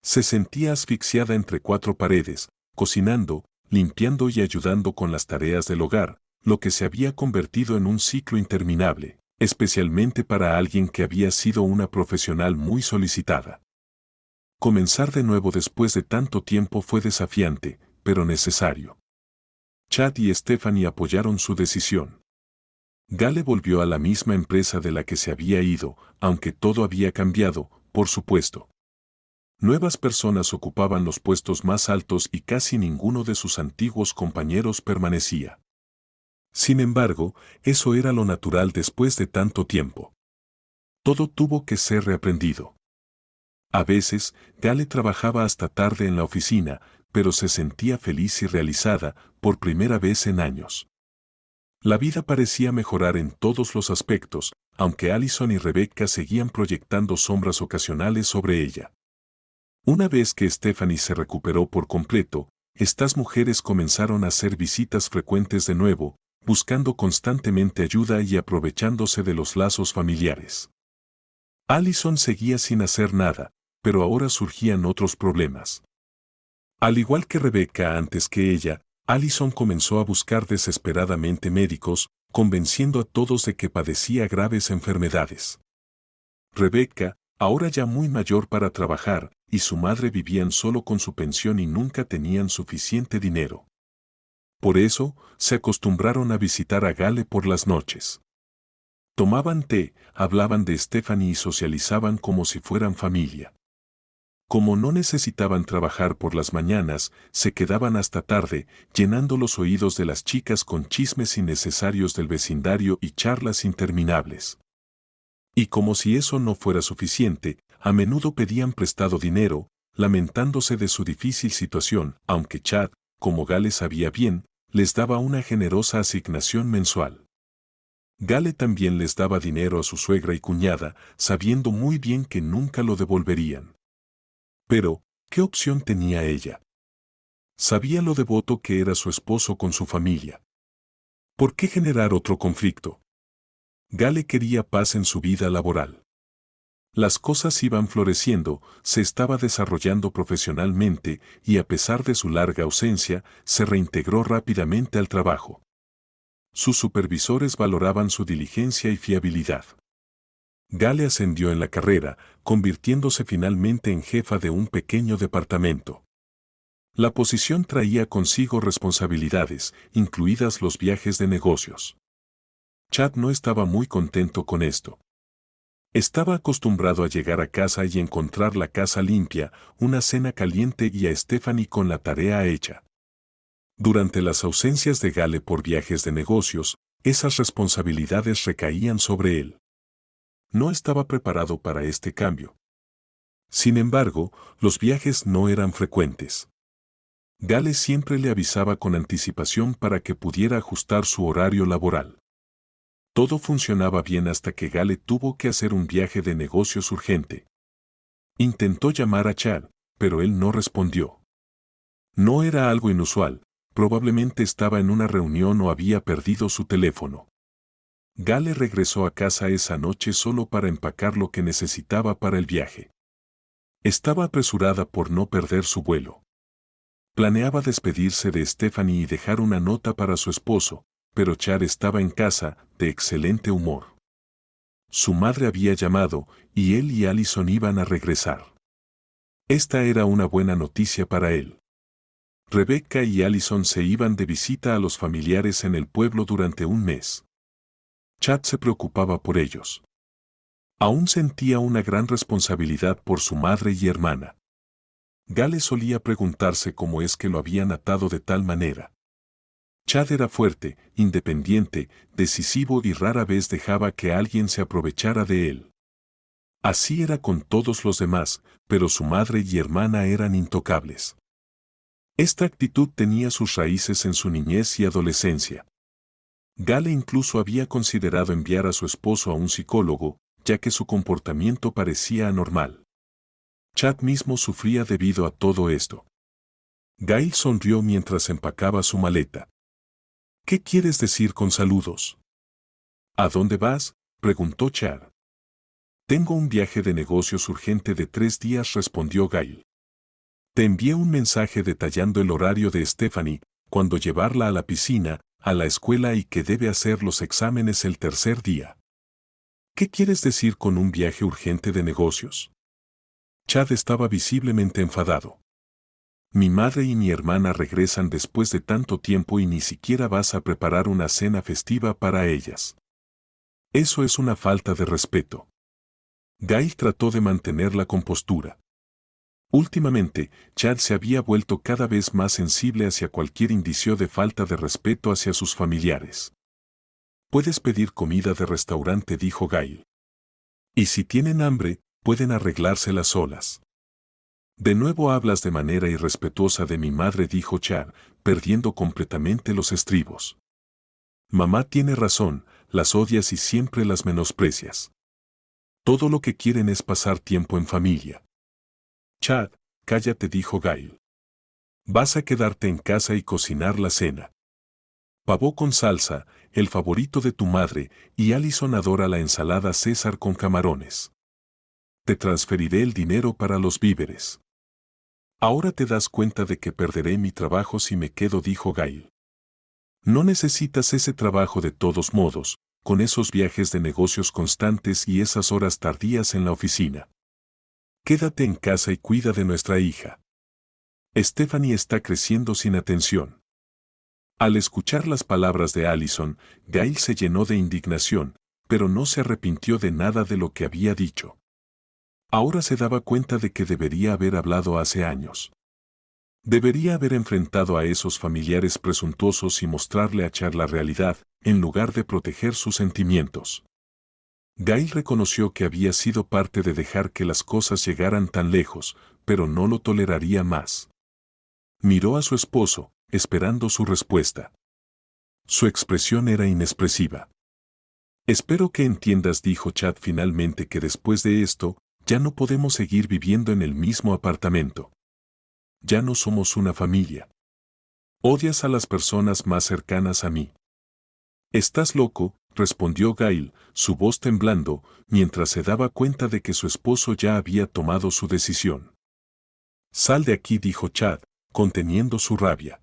Se sentía asfixiada entre 4 paredes, cocinando, limpiando y ayudando con las tareas del hogar, lo que se había convertido en un ciclo interminable, especialmente para alguien que había sido una profesional muy solicitada. Comenzar de nuevo después de tanto tiempo fue desafiante, pero necesario. Chad y Stephanie apoyaron su decisión. Gale volvió a la misma empresa de la que se había ido, aunque todo había cambiado, por supuesto. Nuevas personas ocupaban los puestos más altos y casi ninguno de sus antiguos compañeros permanecía. Sin embargo, eso era lo natural después de tanto tiempo. Todo tuvo que ser reaprendido. A veces, Gale trabajaba hasta tarde en la oficina, pero se sentía feliz y realizada por primera vez en años. La vida parecía mejorar en todos los aspectos, aunque Allison y Rebecca seguían proyectando sombras ocasionales sobre ella. Una vez que Stephanie se recuperó por completo, estas mujeres comenzaron a hacer visitas frecuentes de nuevo, buscando constantemente ayuda y aprovechándose de los lazos familiares. Allison seguía sin hacer nada, pero ahora surgían otros problemas. Al igual que Rebecca antes que ella, Allison comenzó a buscar desesperadamente médicos, convenciendo a todos de que padecía graves enfermedades. Rebecca, ahora ya muy mayor para trabajar, y su madre vivían solo con su pensión y nunca tenían suficiente dinero. Por eso, se acostumbraron a visitar a Gale por las noches. Tomaban té, hablaban de Stephanie y socializaban como si fueran familia. Como no necesitaban trabajar por las mañanas, se quedaban hasta tarde, llenando los oídos de las chicas con chismes innecesarios del vecindario y charlas interminables. Y como si eso no fuera suficiente, a menudo pedían prestado dinero, lamentándose de su difícil situación, aunque Chad, como Gale sabía bien, les daba una generosa asignación mensual. Gale también les daba dinero a su suegra y cuñada, sabiendo muy bien que nunca lo devolverían. Pero, ¿qué opción tenía ella? Sabía lo devoto que era su esposo con su familia. ¿Por qué generar otro conflicto? Gale quería paz en su vida laboral. Las cosas iban floreciendo, se estaba desarrollando profesionalmente y a pesar de su larga ausencia, se reintegró rápidamente al trabajo. Sus supervisores valoraban su diligencia y fiabilidad. Gale ascendió en la carrera, convirtiéndose finalmente en jefa de un pequeño departamento. La posición traía consigo responsabilidades, incluidas los viajes de negocios. Chad no estaba muy contento con esto. Estaba acostumbrado a llegar a casa y encontrar la casa limpia, una cena caliente y a Stephanie con la tarea hecha. Durante las ausencias de Gale por viajes de negocios, esas responsabilidades recaían sobre él. No estaba preparado para este cambio. Sin embargo, los viajes no eran frecuentes. Gale siempre le avisaba con anticipación para que pudiera ajustar su horario laboral. Todo funcionaba bien hasta que Gale tuvo que hacer un viaje de negocios urgente. Intentó llamar a Chad, pero él no respondió. No era algo inusual, probablemente estaba en una reunión o había perdido su teléfono. Gale regresó a casa esa noche solo para empacar lo que necesitaba para el viaje. Estaba apresurada por no perder su vuelo. Planeaba despedirse de Stephanie y dejar una nota para su esposo, pero Chad estaba en casa, de excelente humor. Su madre había llamado, y él y Allison iban a regresar. Esta era una buena noticia para él. Rebecca y Allison se iban de visita a los familiares en el pueblo durante un mes. Chad se preocupaba por ellos. Aún sentía una gran responsabilidad por su madre y hermana. Gale solía preguntarse cómo es que lo habían atado de tal manera. Chad era fuerte, independiente, decisivo y rara vez dejaba que alguien se aprovechara de él. Así era con todos los demás, pero su madre y hermana eran intocables. Esta actitud tenía sus raíces en su niñez y adolescencia. Gale incluso había considerado enviar a su esposo a un psicólogo, ya que su comportamiento parecía anormal. Chad mismo sufría debido a todo esto. Gail sonrió mientras empacaba su maleta. ¿Qué quieres decir con saludos? ¿A dónde vas?, preguntó Chad. Tengo un viaje de negocios urgente de 3 días, respondió Gail. Te envié un mensaje detallando el horario de Stephanie, cuándo llevarla a la piscina, a la escuela y que debe hacer los exámenes el tercer día. ¿Qué quieres decir con un viaje urgente de negocios? Chad estaba visiblemente enfadado. Mi madre y mi hermana regresan después de tanto tiempo y ni siquiera vas a preparar una cena festiva para ellas. Eso es una falta de respeto. Gail trató de mantener la compostura. Últimamente, Chad se había vuelto cada vez más sensible hacia cualquier indicio de falta de respeto hacia sus familiares. Puedes pedir comida de restaurante, dijo Gail. Y si tienen hambre, pueden arreglárselas solas. De nuevo hablas de manera irrespetuosa de mi madre, dijo Chad, perdiendo completamente los estribos. Mamá tiene razón, las odias y siempre las menosprecias. Todo lo que quieren es pasar tiempo en familia. Chad, cállate, dijo Gail. Vas a quedarte en casa y cocinar la cena. Pavó con salsa, el favorito de tu madre, y Allison adora la ensalada César con camarones. Te transferiré el dinero para los víveres. Ahora te das cuenta de que perderé mi trabajo si me quedo, dijo Gail. No necesitas ese trabajo de todos modos, con esos viajes de negocios constantes y esas horas tardías en la oficina. Quédate en casa y cuida de nuestra hija. Stephanie está creciendo sin atención. Al escuchar las palabras de Allison, Gail se llenó de indignación, pero no se arrepintió de nada de lo que había dicho. Ahora se daba cuenta de que debería haber hablado hace años. Debería haber enfrentado a esos familiares presuntuosos y mostrarle a Chad la realidad, en lugar de proteger sus sentimientos. Gail reconoció que había sido parte de dejar que las cosas llegaran tan lejos, pero no lo toleraría más. Miró a su esposo, esperando su respuesta. Su expresión era inexpresiva. Espero que entiendas, dijo Chad finalmente, que después de esto, ya no podemos seguir viviendo en el mismo apartamento. Ya no somos una familia. Odias a las personas más cercanas a mí. Estás loco, respondió Gail, su voz temblando, mientras se daba cuenta de que su esposo ya había tomado su decisión. Sal de aquí, dijo Chad, conteniendo su rabia.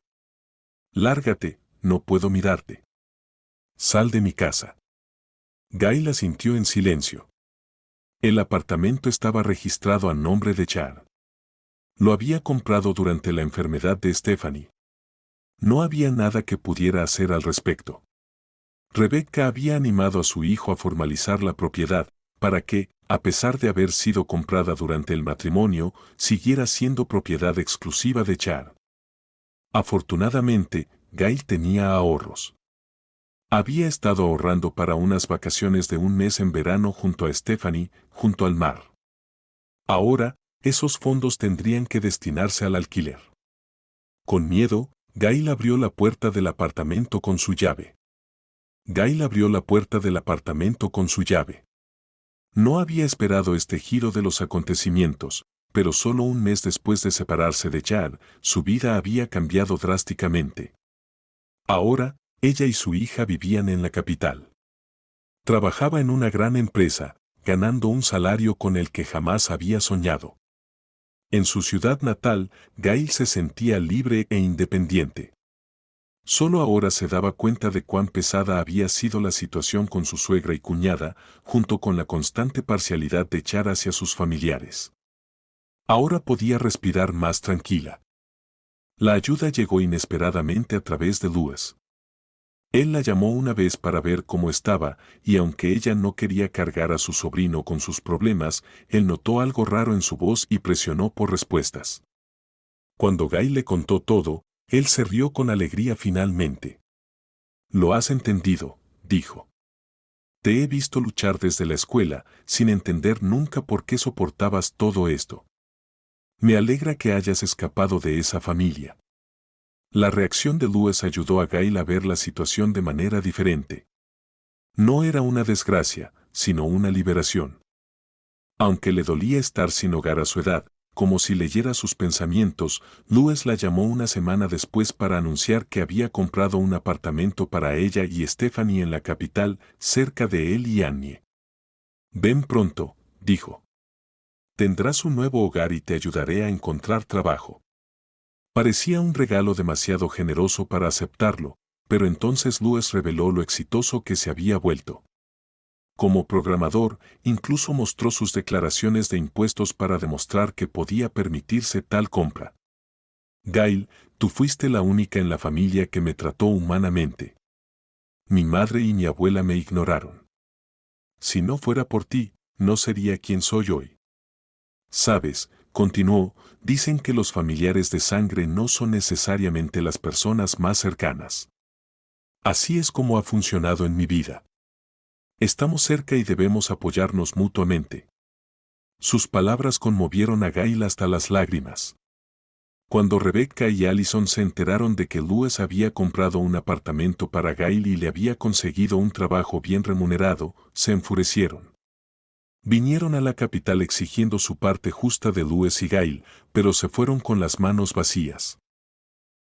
Lárgate, no puedo mirarte. Sal de mi casa. Gail asintió en silencio. El apartamento estaba registrado a nombre de Chad. Lo había comprado durante la enfermedad de Stephanie. No había nada que pudiera hacer al respecto. Rebecca había animado a su hijo a formalizar la propiedad, para que, a pesar de haber sido comprada durante el matrimonio, siguiera siendo propiedad exclusiva de Chad. Afortunadamente, Gail tenía ahorros. Había estado ahorrando para unas vacaciones de un mes en verano junto a Stephanie, junto al mar. Ahora, esos fondos tendrían que destinarse al alquiler. Con miedo, Gail abrió la puerta del apartamento con su llave. No había esperado este giro de los acontecimientos, pero solo un mes después de separarse de Chad, su vida había cambiado drásticamente. Ahora, ella y su hija vivían en la capital. Trabajaba en una gran empresa, ganando un salario con el que jamás había soñado. En su ciudad natal, Gail se sentía libre e independiente. Solo ahora se daba cuenta de cuán pesada había sido la situación con su suegra y cuñada, junto con la constante parcialidad de Chad hacia sus familiares. Ahora podía respirar más tranquila. La ayuda llegó inesperadamente a través de Louis. Él la llamó una vez para ver cómo estaba, y aunque ella no quería cargar a su sobrino con sus problemas, él notó algo raro en su voz y presionó por respuestas. Cuando Gail le contó todo, él se rió con alegría finalmente. «Lo has entendido», dijo. «Te he visto luchar desde la escuela, sin entender nunca por qué soportabas todo esto. Me alegra que hayas escapado de esa familia». La reacción de Louis ayudó a Gail a ver la situación de manera diferente. No era una desgracia, sino una liberación. Aunque le dolía estar sin hogar a su edad, como si leyera sus pensamientos, Louis la llamó una semana después para anunciar que había comprado un apartamento para ella y Stephanie en la capital, cerca de él y Annie. «Ven pronto», dijo. «Tendrás un nuevo hogar y te ayudaré a encontrar trabajo». Parecía un regalo demasiado generoso para aceptarlo, pero entonces Louis reveló lo exitoso que se había vuelto. Como programador, incluso mostró sus declaraciones de impuestos para demostrar que podía permitirse tal compra. «Gail, tú fuiste la única en la familia que me trató humanamente. Mi madre y mi abuela me ignoraron. Si no fuera por ti, no sería quien soy hoy. Sabes, continuó, dicen que los familiares de sangre no son necesariamente las personas más cercanas. Así es como ha funcionado en mi vida. Estamos cerca y debemos apoyarnos mutuamente. Sus palabras conmovieron a Gail hasta las lágrimas. Cuando Rebecca y Allison se enteraron de que Louis había comprado un apartamento para Gail y le había conseguido un trabajo bien remunerado, se enfurecieron. Vinieron a la capital exigiendo su parte justa de Louis y Gail, pero se fueron con las manos vacías.